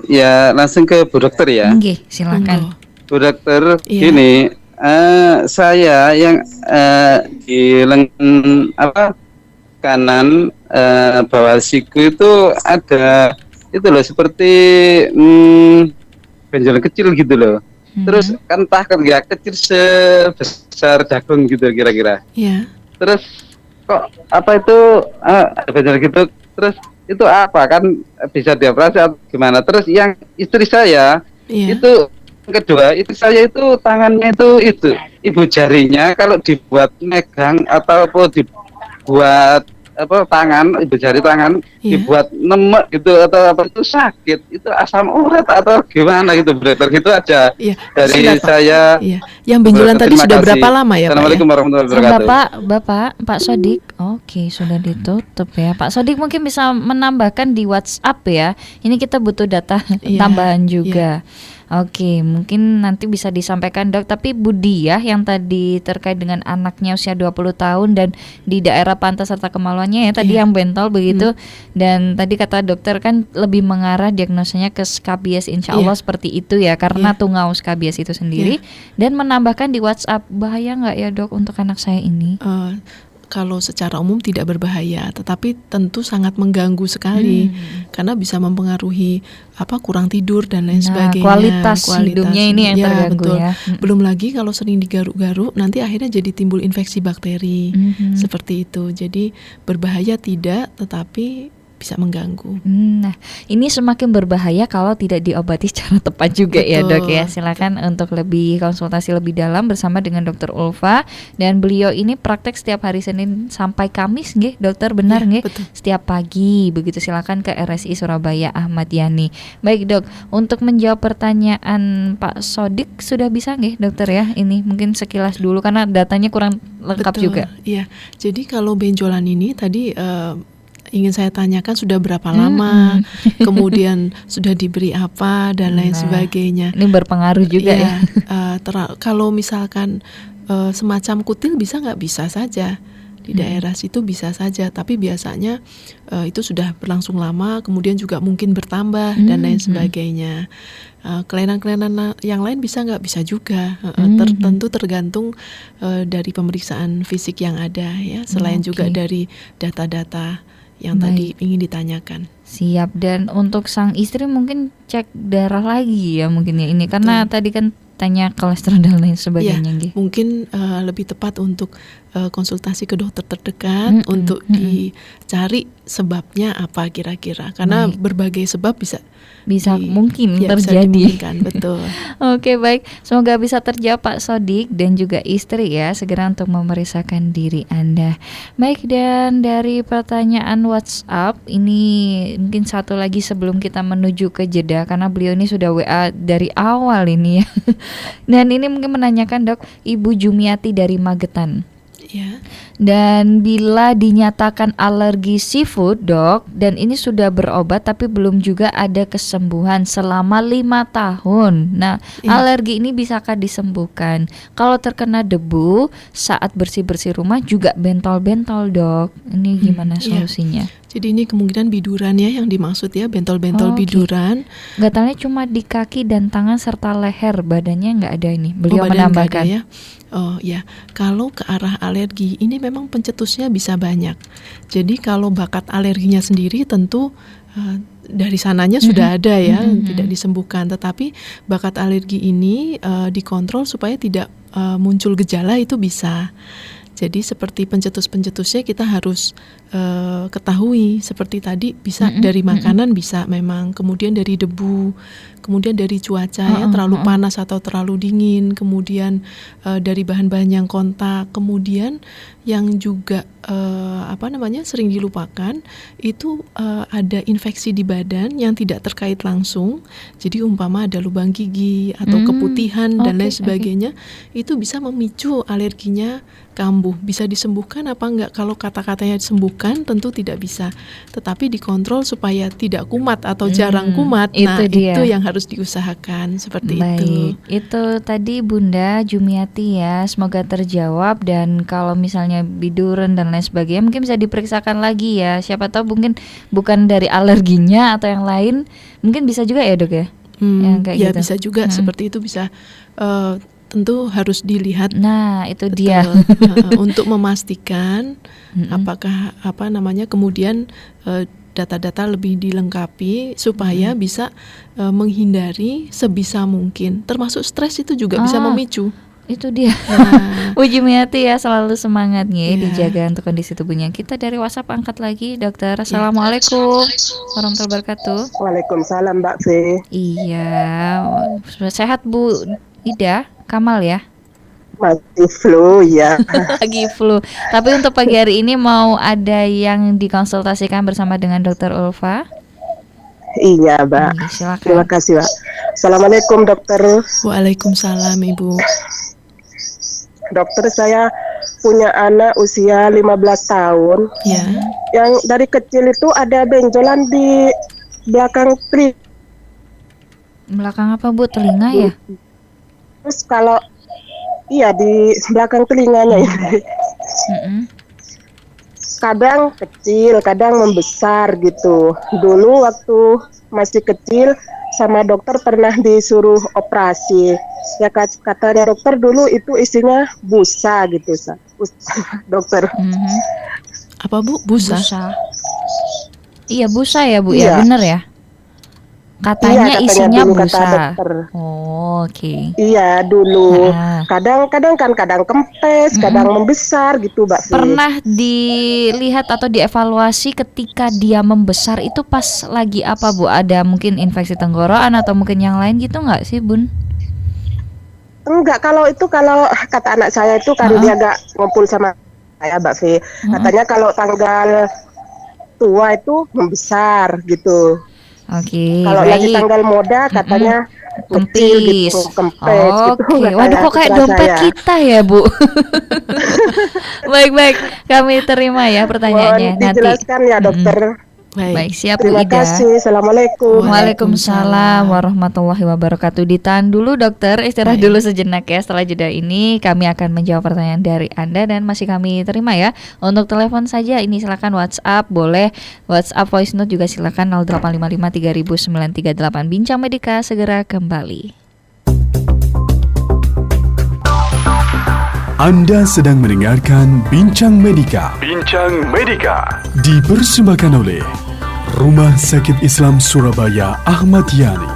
ya langsung ke Bu Dokter ya. Nggih, silakan. Bu Dokter, gini, saya yang di lengan kanan bawah siku itu ada itu loh seperti benjolan kecil gitu loh. Terus kan kecil sebesar jagung gitu kira-kira. Iya. Terus kok ada benjolan gitu, terus itu apa kan bisa dioperasi atau gimana? Terus yang istri saya itu kedua, istri saya itu tangannya itu ibu jarinya kalau dibuat megang atau dibuat tangan, ibu jari tangan dibuat nemek gitu atau itu sakit, itu asam urat atau gimana gitu, dokter gitu aja. Dari saya. Yang benjolan tadi sudah berapa lama ya, Pak? Assalamualaikum warahmatullahi wabarakatuh. Bapak Sodik. Oke, sudah ditutup ya. Pak Sodik mungkin bisa menambahkan di WhatsApp ya. Ini kita butuh data tambahan juga. Oke, mungkin nanti bisa disampaikan dok. Tapi Bu Diah yang tadi terkait dengan anaknya usia 20 tahun dan di daerah pantat serta kemaluannya ya tadi yang bentol begitu. Dan tadi kata dokter kan lebih mengarah diagnosanya ke skabies, insya Allah seperti itu ya, karena tungau skabies itu sendiri. Dan menambahkan di WhatsApp, bahaya nggak ya dok untuk anak saya ini? Kalau secara umum tidak berbahaya, tetapi tentu sangat mengganggu sekali karena bisa mempengaruhi kurang tidur dan lain sebagainya. Kualitas hidupnya ini yang terganggu betul. ya. Belum lagi kalau sering digaruk-garuk nanti akhirnya jadi timbul infeksi bakteri seperti itu. Jadi berbahaya tidak, tetapi bisa mengganggu. Nah, ini semakin berbahaya kalau tidak diobati secara tepat juga. Betul. Ya dok ya. Silakan untuk lebih konsultasi lebih dalam bersama dengan Dokter Ulfa, dan beliau ini praktek setiap hari Senin sampai Kamis nggih, dokter benar nggih? Setiap pagi begitu. Silakan ke RSI Surabaya Ahmad Yani. Baik dok, untuk menjawab pertanyaan Pak Sodik sudah bisa nggih dokter ya? Ini mungkin sekilas dulu karena datanya kurang lengkap juga. Iya. Jadi kalau benjolan ini tadi ingin saya tanyakan sudah berapa lama, kemudian sudah diberi apa dan lain sebagainya. Ini berpengaruh juga ya. Kalau misalkan semacam kutil bisa nggak? Bisa saja. di daerah situ bisa saja, tapi biasanya itu sudah berlangsung lama, kemudian juga mungkin bertambah dan lain sebagainya. Kelainan-kelainan yang lain bisa nggak? Bisa juga. Tentu tergantung dari pemeriksaan fisik yang ada ya, selain juga dari data-data yang tadi ingin ditanyakan. Siap. Dan untuk sang istri mungkin cek darah lagi ya mungkin ya ini, karena tadi kan tanya kolesterol dan lain sebagainya. Ya, mungkin lebih tepat untuk konsultasi ke dokter terdekat untuk dicari sebabnya apa kira-kira, karena berbagai sebab bisa mungkin terjadi. Betul. Oke, baik. Semoga bisa terjawab Pak Sodik dan juga istri ya, segera untuk memeriksakan diri Anda. Baik, dan dari pertanyaan WhatsApp ini mungkin satu lagi sebelum kita menuju ke jeda, karena beliau ini sudah WA dari awal ini ya. Dan ini mungkin menanyakan, Dok, Ibu Jumiati dari Magetan. Ya. Dan bila dinyatakan alergi seafood, Dok, dan ini sudah berobat tapi belum juga ada kesembuhan selama 5 tahun. Nah, alergi ini bisakah disembuhkan? Kalau terkena debu saat bersih-bersih rumah juga bentol-bentol, Dok. Ini gimana solusinya? Jadi ini kemungkinan biduran ya yang dimaksud ya, bentol-bentol biduran. Gatalnya cuma di kaki dan tangan serta leher, badannya nggak ada ini. Beliau menambahkan. Ya. Oh ya, kalau ke arah alergi ini memang pencetusnya bisa banyak. Jadi kalau bakat alerginya sendiri tentu dari sananya sudah ada ya, tidak disembuhkan. Tetapi bakat alergi ini dikontrol supaya tidak muncul gejala itu bisa. Jadi seperti pencetus-pencetusnya kita harus ketahui, seperti tadi bisa dari makanan bisa memang, kemudian dari debu, kemudian dari cuaca ya, terlalu panas atau terlalu dingin, kemudian dari bahan-bahan yang kontak, kemudian yang juga sering dilupakan itu ada infeksi di badan yang tidak terkait langsung. Jadi umpama ada lubang gigi atau keputihan dan lain sebagainya, itu bisa memicu alerginya kambuh. Bisa disembuhkan apa enggak? Kalau kata-katanya disembuhkan tentu tidak bisa, tetapi dikontrol supaya tidak kumat atau jarang kumat. Nah, itu yang harus diusahakan seperti itu. Itu tadi Bunda Jumiati ya, semoga terjawab. Dan kalau misalnya biduran dan lain sebagainya mungkin bisa diperiksakan lagi ya, siapa tahu mungkin bukan dari alerginya atau yang lain, mungkin bisa juga ya, Dok ya. Yang kayak gitu. Bisa juga seperti itu, bisa tentu harus dilihat. Nah, itu dia. Untuk memastikan apakah kemudian data-data lebih dilengkapi supaya bisa menghindari sebisa mungkin. Termasuk stres itu juga bisa memicu. Itu dia. Bu Jumiati ya, selalu semangat nih dijaga untuk kondisi tubuhnya. Kita dari WhatsApp angkat lagi, Dokter. Assalamualaikum warahmatullahi wabarakatuh. Waalaikumsalam, Mbak Fe. Iya, sehat Bu Ida Kamal ya? Masih flu ya. Lagi flu. Tapi untuk pagi hari ini mau ada yang dikonsultasikan bersama dengan Dokter Ulfa? Iya, Mbak. Silakan. Terima kasih, Mbak. Assalamualaikum, Dokter. Waalaikumsalam, Ibu. Dokter, saya punya anak usia 15 tahun. Ya. Yang dari kecil itu ada benjolan di belakang telinga. Belakang apa, Bu? Telinga ya? Terus kalau di belakang telinganya ya. Kadang kecil, kadang membesar gitu. Dulu waktu masih kecil sama dokter pernah disuruh operasi. Ya katanya dokter dulu itu isinya busa gitu, dokter. Apa Bu? Busa? Iya, busa ya Bu, ya benar ya. Katanya isinya busa. Oke. Iya dulu. Kadang kempes, kadang membesar gitu, Mbak. Pernah dilihat atau dievaluasi ketika dia membesar itu pas lagi apa, Bu? Ada mungkin infeksi tenggorokan atau mungkin yang lain gitu nggak sih, Bun? Enggak, kalau kata anak saya itu kan dia gak ngumpul sama saya, Mbak Fe. Katanya kalau tanggal tua itu membesar gitu. Oke. Kalau lagi tanggal muda katanya kempis gitu, kempes gitu. Waduh, kok kayak dompet saya. Kita ya, Bu. Baik, kami terima ya pertanyaannya. Dijelaskan ya, Dokter. Baik, siap Bu Terima Ida. kasih. Assalamualaikum. Waalaikumsalam warahmatullahi wabarakatuh. Ditahan dulu dokter, istirahat dulu sejenak ya. Setelah jeda ini kami akan menjawab pertanyaan dari Anda dan masih kami terima ya. Untuk telepon saja ini silakan WhatsApp, boleh WhatsApp voice note juga silakan 0855 3000 938. Bincang Medika segera kembali. Anda sedang mendengarkan Bincang Medika. Bincang Medika dipersembahkan oleh Rumah Sakit Islam Surabaya Ahmad Yani.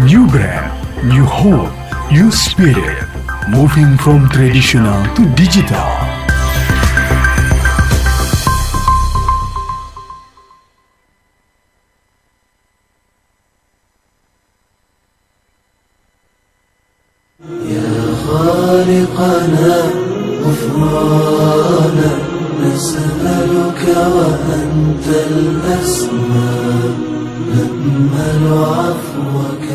New brand, new hope, new spirit. Moving from traditional to digital. خالقنا غفرانا نسألك وأنت الأسمى نأمل عفوك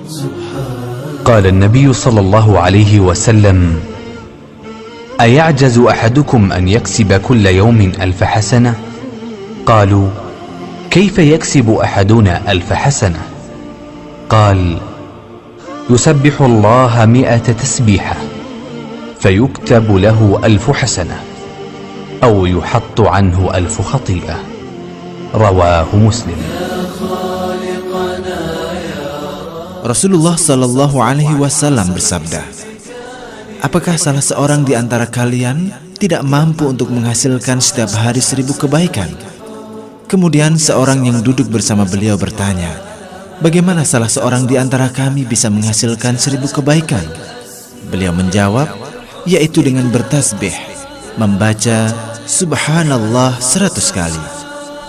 سبحانك. قال النبي صلى الله عليه وسلم: أيعجز أحدكم أن يكسب كل يوم 1000 حسنة؟ قالوا: كيف يكسب أحدنا 1000 حسنة؟ قال: يسبح الله 100 تسبيحة فيكتب له 1000 حسنة أو يحط عنه 1000 خطيئة. رواه مسلم. Rasulullah Shallallahu Alaihi Wasallam bersabda, apakah salah seorang di antara kalian tidak mampu untuk menghasilkan setiap hari 1000 kebaikan? Kemudian seorang yang duduk bersama beliau bertanya, bagaimana salah seorang di antara kami bisa menghasilkan 1000 kebaikan? Beliau menjawab, yaitu dengan bertasbih, membaca Subhanallah 100 kali.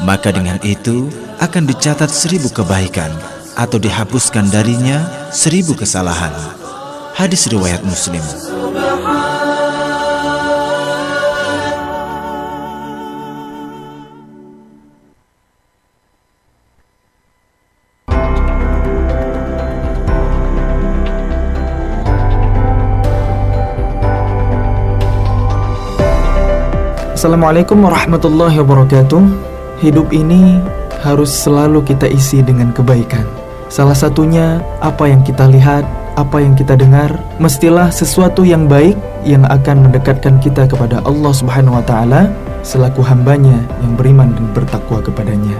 Maka dengan itu akan dicatat 1000 kebaikan atau dihapuskan darinya 1000 kesalahan. Hadis riwayat Muslim. Assalamualaikum warahmatullahi wabarakatuh. Hidup ini harus selalu kita isi dengan kebaikan. Salah satunya apa yang kita lihat, apa yang kita dengar, mestilah sesuatu yang baik yang akan mendekatkan kita kepada Allah Subhanahu wa taala selaku hambanya yang beriman dan bertakwa kepadanya.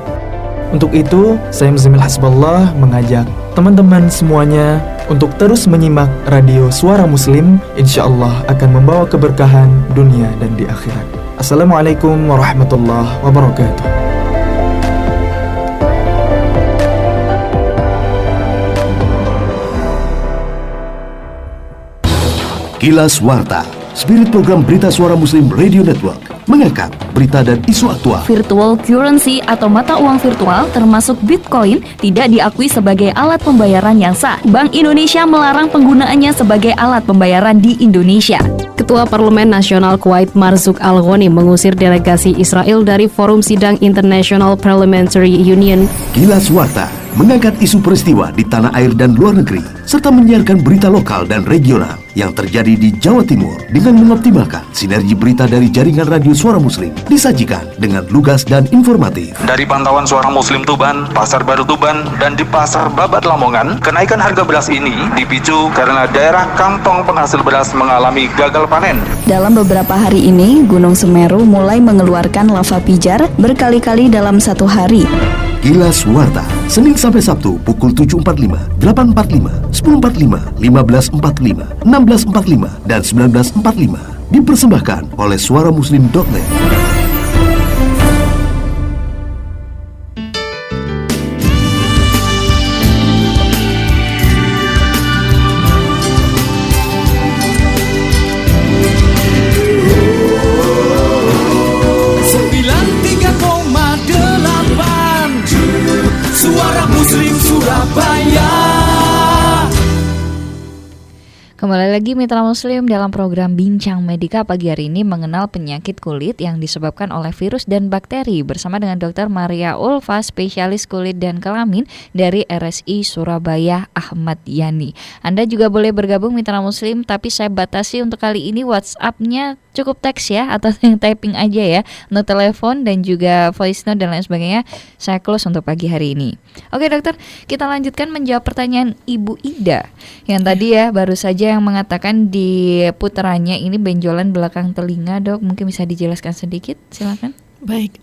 Untuk itu, saya Muzamil Hasballah mengajak teman-teman semuanya untuk terus menyimak radio Suara Muslim, insyaallah akan membawa keberkahan dunia dan di akhirat. Assalamualaikum warahmatullahi wabarakatuh. Kilas Warta, spirit program Berita Suara Muslim Radio Network, mengangkat berita dan isu aktual. Virtual currency atau mata uang virtual termasuk Bitcoin tidak diakui sebagai alat pembayaran yang sah. Bank Indonesia melarang penggunaannya sebagai alat pembayaran di Indonesia. Ketua Parlemen Nasional Kuwait Marzouk Al-Ghani mengusir delegasi Israel dari Forum Sidang International Parliamentary Union. Kilas Warta mengangkat isu peristiwa di tanah air dan luar negeri, serta menyiarkan berita lokal dan regional yang terjadi di Jawa Timur dengan mengoptimalkan sinergi berita dari jaringan radio Suara Muslim, disajikan dengan lugas dan informatif. Dari pantauan Suara Muslim Tuban, Pasar Baru Tuban, dan di Pasar Babat Lamongan, kenaikan harga beras ini dipicu karena daerah kantong penghasil beras mengalami gagal panen. Dalam beberapa hari ini, Gunung Semeru mulai mengeluarkan lava pijar berkali-kali dalam satu hari. Kilas Warta, Senin sampai Sabtu pukul 7.45, 8.45, 10.45, 15.45, 16.45, dan 19.45. Dipersembahkan oleh suaramuslim.net. Suara Muslim Surabaya. Kembali lagi Mitra Muslim dalam program Bincang Medika pagi hari ini mengenal penyakit kulit yang disebabkan oleh virus dan bakteri bersama dengan Dr. Maria Ulfa, spesialis kulit dan kelamin dari RSI Surabaya Ahmad Yani. Anda juga boleh bergabung Mitra Muslim, tapi saya batasi untuk kali ini WhatsApp-nya cukup teks ya, atau yang typing aja ya, untuk telepon dan juga voice note dan lain sebagainya. Saya close untuk pagi hari ini. Oke dokter, kita lanjutkan menjawab pertanyaan Ibu Ida yang tadi ya baru saja yang mengatakan di puteranya ini benjolan belakang telinga. Dok, mungkin bisa dijelaskan sedikit, silakan. Baik,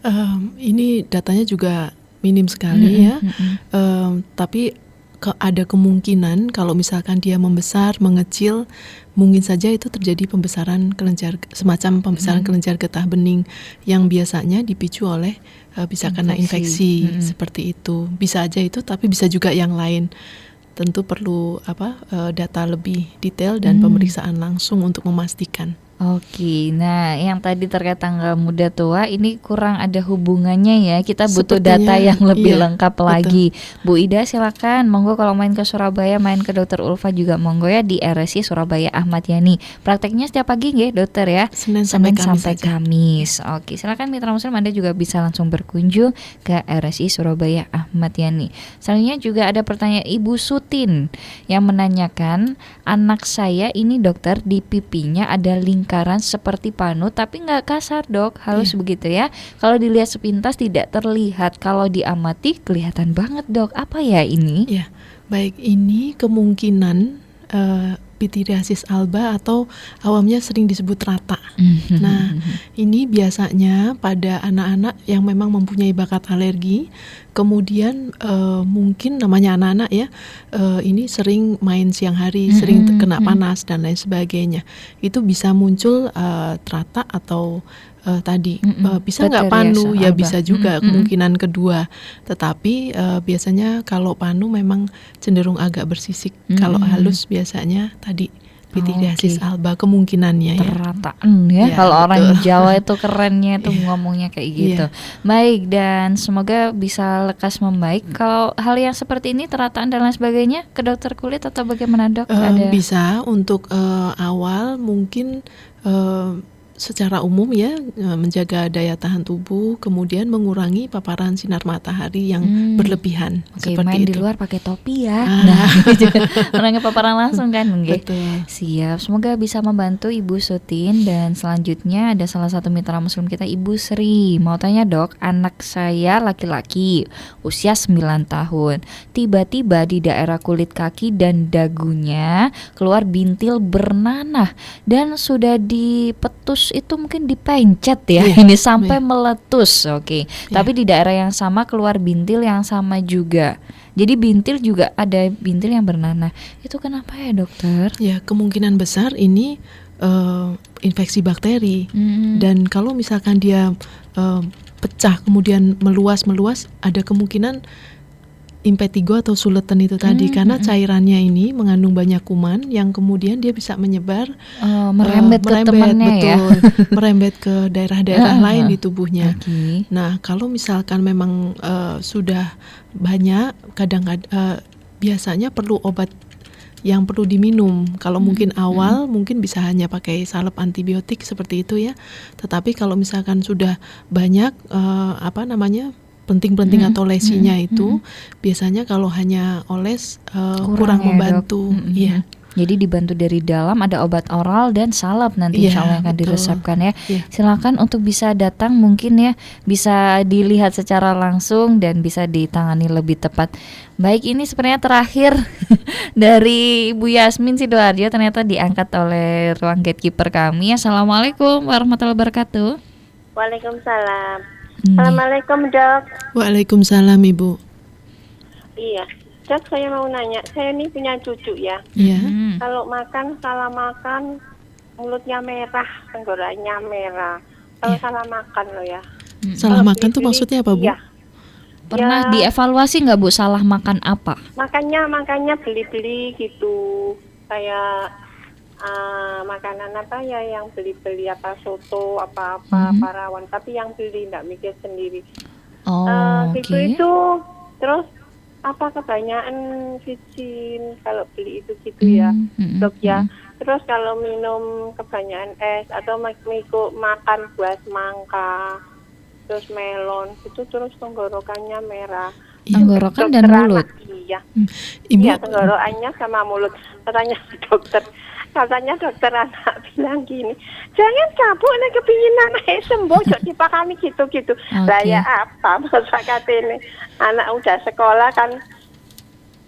ini datanya juga minim sekali ya, tapi ada kemungkinan kalau misalkan dia membesar, mengecil, mungkin saja itu terjadi pembesaran kelenjar, semacam pembesaran kelenjar getah bening yang biasanya dipicu oleh bisa kena infeksi seperti itu. Bisa aja itu, tapi bisa juga yang lain. Tentu perlu data lebih detail dan pemeriksaan langsung untuk memastikan. Oke, nah yang tadi terkait tanggal muda tua ini kurang ada hubungannya ya. Kita butuh Sepertinya, data yang lebih iya, lengkap lagi. Bu Ida silakan, monggo kalau main ke Surabaya, main ke Dokter Ulfa juga monggo ya di RSI Surabaya Ahmad Yani. Prakteknya setiap pagi nggih dokter ya. Senin sampai Kamis. Oke, silakan mitra muslim Anda juga bisa langsung berkunjung ke RSI Surabaya Ahmad Yani. Selanjutnya juga ada pertanyaan Ibu Sutin yang menanyakan, anak saya ini dokter di pipinya ada lingkaran seperti panu tapi nggak kasar dok, halus begitu ya. Kalau dilihat sepintas tidak terlihat, kalau diamati kelihatan banget dok. Apa ya ini? Ya, baik, ini kemungkinan pityriasis alba atau awamnya sering disebut rata. Nah, ini biasanya pada anak-anak yang memang mempunyai bakat alergi, kemudian mungkin namanya anak-anak ya, ini sering main siang hari, sering terkena panas dan lain sebagainya. Itu bisa muncul rata atau bisa nggak panu ya, bisa juga kemungkinan kedua. Tetapi biasanya kalau panu memang cenderung agak bersisik. Kalau halus biasanya tadi pityriasis alba kemungkinannya ya. Terataan ya. Kalau orang Jawa itu kerennya itu ngomongnya kayak gitu. Baik, dan semoga bisa lekas membaik. Kalau hal yang seperti ini terataan dan lain sebagainya ke dokter kulit atau bagaimana dok? Bisa untuk awal mungkin secara umum ya, menjaga daya tahan tubuh, kemudian mengurangi paparan sinar matahari yang berlebihan. Oke, seperti main itu. di luar pakai topi ya. Nah, mengurangi paparan langsung kan, Betul. Siap. Semoga bisa membantu Ibu Sutin. Dan selanjutnya ada salah satu mitra muslim kita, Ibu Sri. Mau tanya dok, anak saya laki-laki, usia 9 tahun. Tiba-tiba di daerah kulit kaki dan dagunya keluar bintil bernanah dan sudah dipetus itu mungkin dipencet ya, ini sampai meletus. Tapi di daerah yang sama keluar bintil yang sama juga. Jadi bintil juga ada bintil yang bernanah. Itu kenapa ya dokter? Ya, kemungkinan besar ini infeksi bakteri. Dan kalau misalkan dia pecah kemudian meluas, ada kemungkinan impetigo atau suleten itu tadi, karena cairannya ini mengandung banyak kuman yang kemudian dia bisa menyebar, merembet ke temannya ya. Merembet ke daerah-daerah lain di tubuhnya. Nah, kalau misalkan memang sudah banyak, kadang-kadang biasanya perlu obat yang perlu diminum. Kalau mungkin awal mungkin bisa hanya pakai salep antibiotik seperti itu ya. Tetapi kalau misalkan sudah banyak penting-penting atau lesinya itu biasanya kalau hanya oles kurang membantu. Iya. Jadi dibantu dari dalam, ada obat oral dan salep nanti insya Allah yang akan diresepkan ya. Silakan untuk bisa datang, mungkin ya bisa dilihat secara langsung dan bisa ditangani lebih tepat. Baik, ini sebenarnya terakhir dari Ibu Yasmin Sidoarjo, ternyata diangkat oleh ruang gatekeeper kami. Assalamualaikum warahmatullahi wabarakatuh. Waalaikumsalam. Assalamualaikum dok. Waalaikumsalam Ibu. Iya dok, saya mau nanya, saya ini punya cucu ya. Iya. Kalau salah makan mulutnya merah, tenggorokannya merah. Kalau salah makan loh ya. Salah makan tuh maksudnya apa Bu? Iya. Pernah dievaluasi nggak Bu, salah makan apa? Makannya beli-beli gitu, kayak makanan apa ya yang beli-beli, apa soto apa-apa parawan, tapi yang beli nggak mikir sendiri. Itu terus apa kebanyakan vicin kalau beli itu gitu ya dok ya. Terus kalau minum kebanyakan es atau makan buah semangka terus melon itu terus tenggorokannya merah. Tenggorokan dan Dokter mulut. anak, iya. Ibu, Iya, tenggorokannya sama mulut. Katanya dokter anak bilang gini, jangan kabur nek kepingin anaknya sembuh, jok dipakami gitu-gitu. Lah ya apa masyarakat ini? Anak udah sekolah kan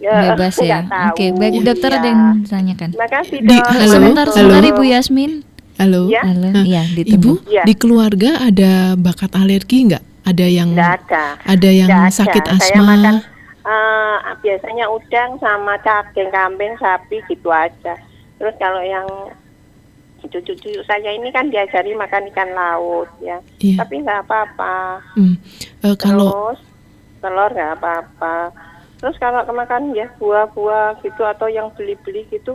Bebas ya. nggak tahu. Oke, baik dokter, Iya. ada yang ditanyakan. Makasih Di- dok. halo? Sebentar Halo? Ibu Yasmin. Halo. Ya. Halo. Nah, Iya, Ibu, ditunggu. Ya. di keluarga ada bakat alergi nggak? Ada yang Nggak ada. ada yang Nggak ada. sakit Saya asma? makan biasanya udang sama cacing kambing, sapi gitu aja. Terus kalau yang cucu-cucu saya ini kan diajari makan ikan laut ya, Iya. tapi nggak apa-apa. Kalau Terus telur nggak apa-apa. Terus kalau kemakan ya buah-buah gitu atau yang beli-beli gitu,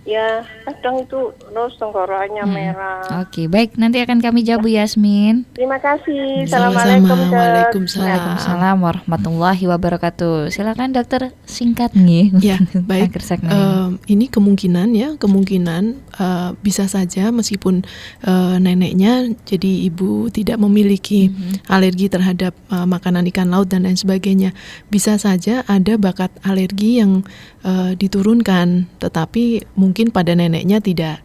ya kadang itu terus tenggorokannya merah. Oke, baik, nanti akan kami jawab Bu Yasmin. Terima kasih. Sama-sama. Assalamualaikum. Dok. Waalaikumsalam. Waalaikumsalam warahmatullahi wabarakatuh. Silakan dokter, singkat nih. Ya, baik. Akhir segmen ini. Ini kemungkinan bisa saja meskipun neneknya jadi ibu tidak memiliki alergi terhadap makanan ikan laut dan lain sebagainya, bisa saja ada bakat alergi yang diturunkan, tetapi mungkin pada neneknya tidak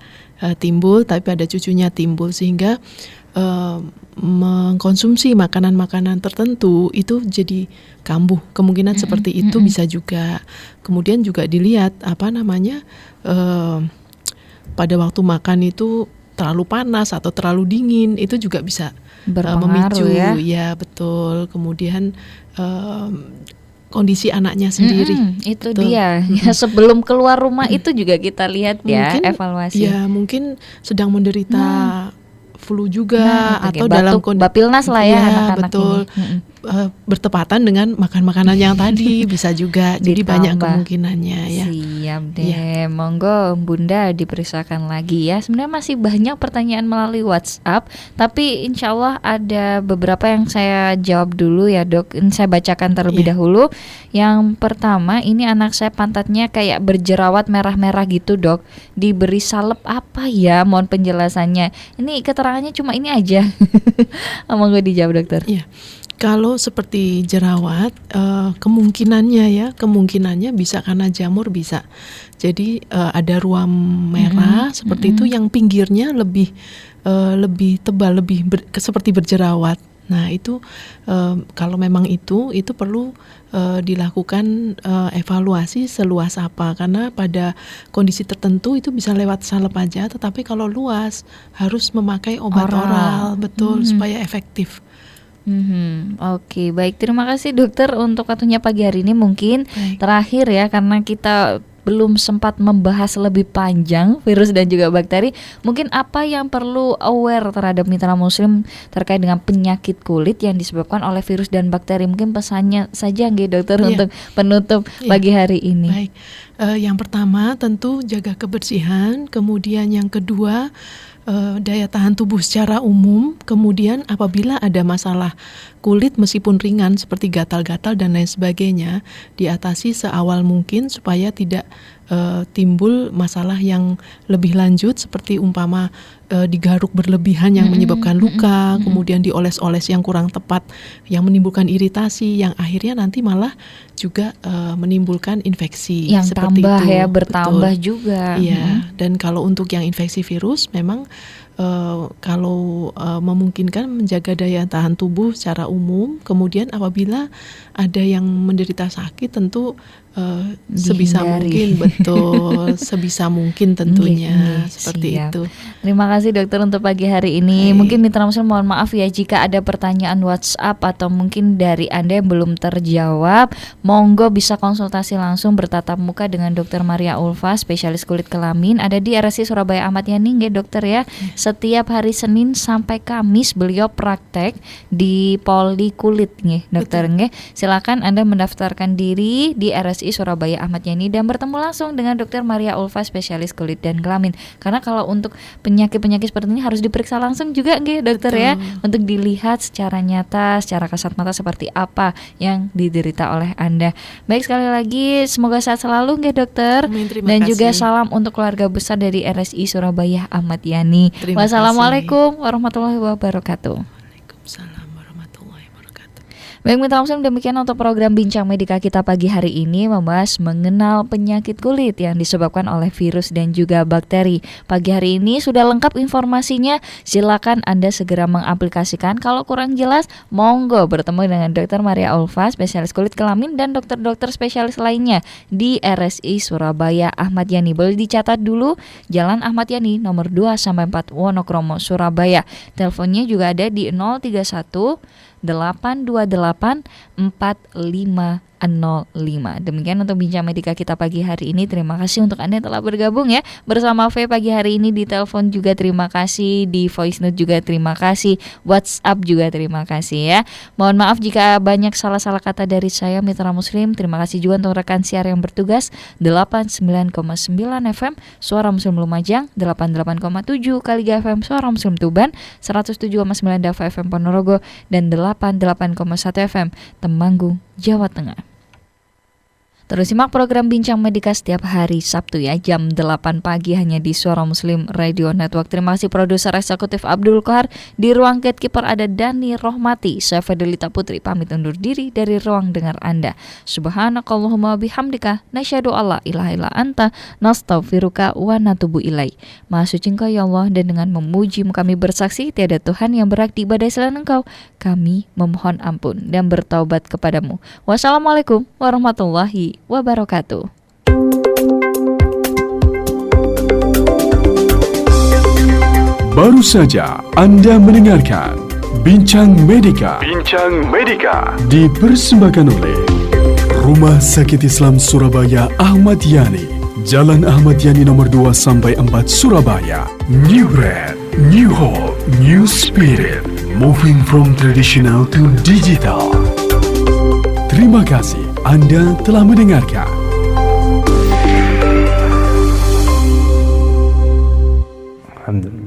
timbul, tapi pada cucunya timbul, sehingga mengkonsumsi makanan-makanan tertentu itu jadi kambuh. Kemungkinan seperti itu bisa juga. Kemudian juga dilihat pada waktu makan itu terlalu panas atau terlalu dingin, itu juga bisa Berpengaruh memicu. ya. Ya betul. Kemudian kondisi anaknya sendiri. Itu Betul. dia. Ya, sebelum keluar rumah itu juga kita lihat ya, evaluasi. Ya mungkin sedang menderita flu juga itu atau kayak dalam batuk, bapilnas lah ya anak-anak betul. ini. Bertepatan dengan makan makanan yang tadi bisa juga. Jadi banyak Ditambah. kemungkinannya ya. Siap deh, monggo Bunda diperiksakan lagi ya. Sebenarnya masih banyak pertanyaan melalui WhatsApp, tapi insya Allah ada beberapa yang saya jawab dulu ya dok. Ini saya bacakan terlebih dahulu. Yang pertama, ini anak saya pantatnya kayak berjerawat merah-merah gitu dok. Diberi salep apa ya? Mohon penjelasannya. Ini keterangannya cuma ini aja. Monggo dijawab dokter. Iya. Kalau seperti jerawat, kemungkinannya bisa karena jamur bisa. Jadi ada ruam merah seperti itu yang pinggirnya lebih tebal, seperti berjerawat. Nah itu kalau memang itu perlu dilakukan evaluasi seluas apa, karena pada kondisi tertentu itu bisa lewat salep aja, tetapi kalau luas harus memakai obat oral betul supaya efektif. Oke, baik. Terima kasih dokter untuk waktunya pagi hari ini. Mungkin terakhir ya, karena kita belum sempat membahas lebih panjang virus dan juga bakteri. Mungkin apa yang perlu aware terhadap mitra muslim terkait dengan penyakit kulit yang disebabkan oleh virus dan bakteri? Mungkin pesannya saja nggih dokter untuk penutup pagi hari ini. Baik. Yang pertama tentu jaga kebersihan, kemudian yang kedua daya tahan tubuh secara umum, kemudian apabila ada masalah kulit meskipun ringan seperti gatal-gatal dan lain sebagainya, diatasi seawal mungkin supaya tidak timbul masalah yang lebih lanjut seperti umpama digaruk berlebihan yang menyebabkan luka, kemudian dioles-oles yang kurang tepat yang menimbulkan iritasi yang akhirnya nanti malah juga menimbulkan infeksi yang seperti tambah itu. ya, bertambah Betul. juga. Iya, dan kalau untuk yang infeksi virus memang kalau memungkinkan menjaga daya tahan tubuh secara umum, kemudian apabila ada yang menderita sakit tentu sebisa mungkin sebisa mungkin tentunya seperti siap. itu. Terima kasih dokter untuk pagi hari ini. Mungkin mitra muslim mohon maaf ya jika ada pertanyaan WhatsApp atau mungkin dari Anda yang belum terjawab, monggo bisa konsultasi langsung bertatap muka dengan Dr. Maria Ulfa, spesialis kulit kelamin, ada di RSI Surabaya Ahmad Yani nggih dokter ya. Setiap hari Senin sampai Kamis beliau praktek di Poli Kulit nggih dokter nggih. Silakan Anda mendaftarkan diri di RSI Surabaya Ahmad Yani dan bertemu langsung dengan Dr. Maria Ulfa, spesialis kulit dan kelamin. Karena kalau untuk penyakit-penyakit seperti ini harus diperiksa langsung juga nggih dokter ya, untuk dilihat secara nyata, secara kasat mata seperti apa yang diderita oleh Anda. Baik, sekali lagi semoga sehat selalu nggih dokter. Dan juga salam untuk keluarga besar dari RSI Surabaya Ahmad Yani. Wassalamualaikum warahmatullahi wabarakatuh. Baik mitra muslim, demikian untuk program Bincang Medika kita pagi hari ini membahas mengenal penyakit kulit yang disebabkan oleh virus dan juga bakteri. Pagi hari ini sudah lengkap informasinya, silakan Anda segera mengaplikasikan. Kalau kurang jelas, monggo bertemu dengan Dr. Maria Ulfa, spesialis kulit kelamin, dan dokter-dokter spesialis lainnya di RSI Surabaya Ahmad Yani. Boleh dicatat dulu, Jalan Ahmad Yani nomor 2-4 Wonokromo, Surabaya. Teleponnya juga ada di 031 828 4505. Demikian untuk Bincang Medika kita pagi hari ini. Terima kasih untuk Anda yang telah bergabung ya bersama V pagi hari ini. Di telepon juga terima kasih, di voice note juga terima kasih, WhatsApp juga terima kasih ya. Mohon maaf jika banyak salah-salah kata dari saya mitra muslim. Terima kasih juga untuk rekan siar yang bertugas 89,9 FM Suara Muslim Lumajang, 88,7 Kaliga FM Suara Muslim Tuban, 107,9 Dava FM Ponorogo, dan 88,1 FM Temanggung, Jawa Tengah. Terus simak program Bincang Medika setiap hari Sabtu ya, jam 8 pagi hanya di Suara Muslim Radio Network. Terima kasih produser eksekutif Abdul Qahar. Di ruang gatekeeper ada Dani Rohmati. Saya Fidelita Putri pamit undur diri dari ruang dengar Anda. Subhanakallahumma bihamdika nasyhadu alla ilaha illa anta nastaghfiruka wa natubu ilai. Maha suci Engkau ya Allah, dan dengan memuji kami bersaksi tiada Tuhan yang berhak diibadahi selain Engkau. Kami memohon ampun dan bertaubat kepadamu. Wassalamualaikum warahmatullahi wabarakatuh. Baru saja Anda mendengarkan Bincang Medika. Bincang Medika dipersembahkan oleh Rumah Sakit Islam Surabaya Ahmad Yani, Jalan Ahmad Yani nomor 2-4 Surabaya. New brand, new hope, new spirit, moving from traditional to digital. Terima kasih Anda telah mendengarkan. Alhamdulillah.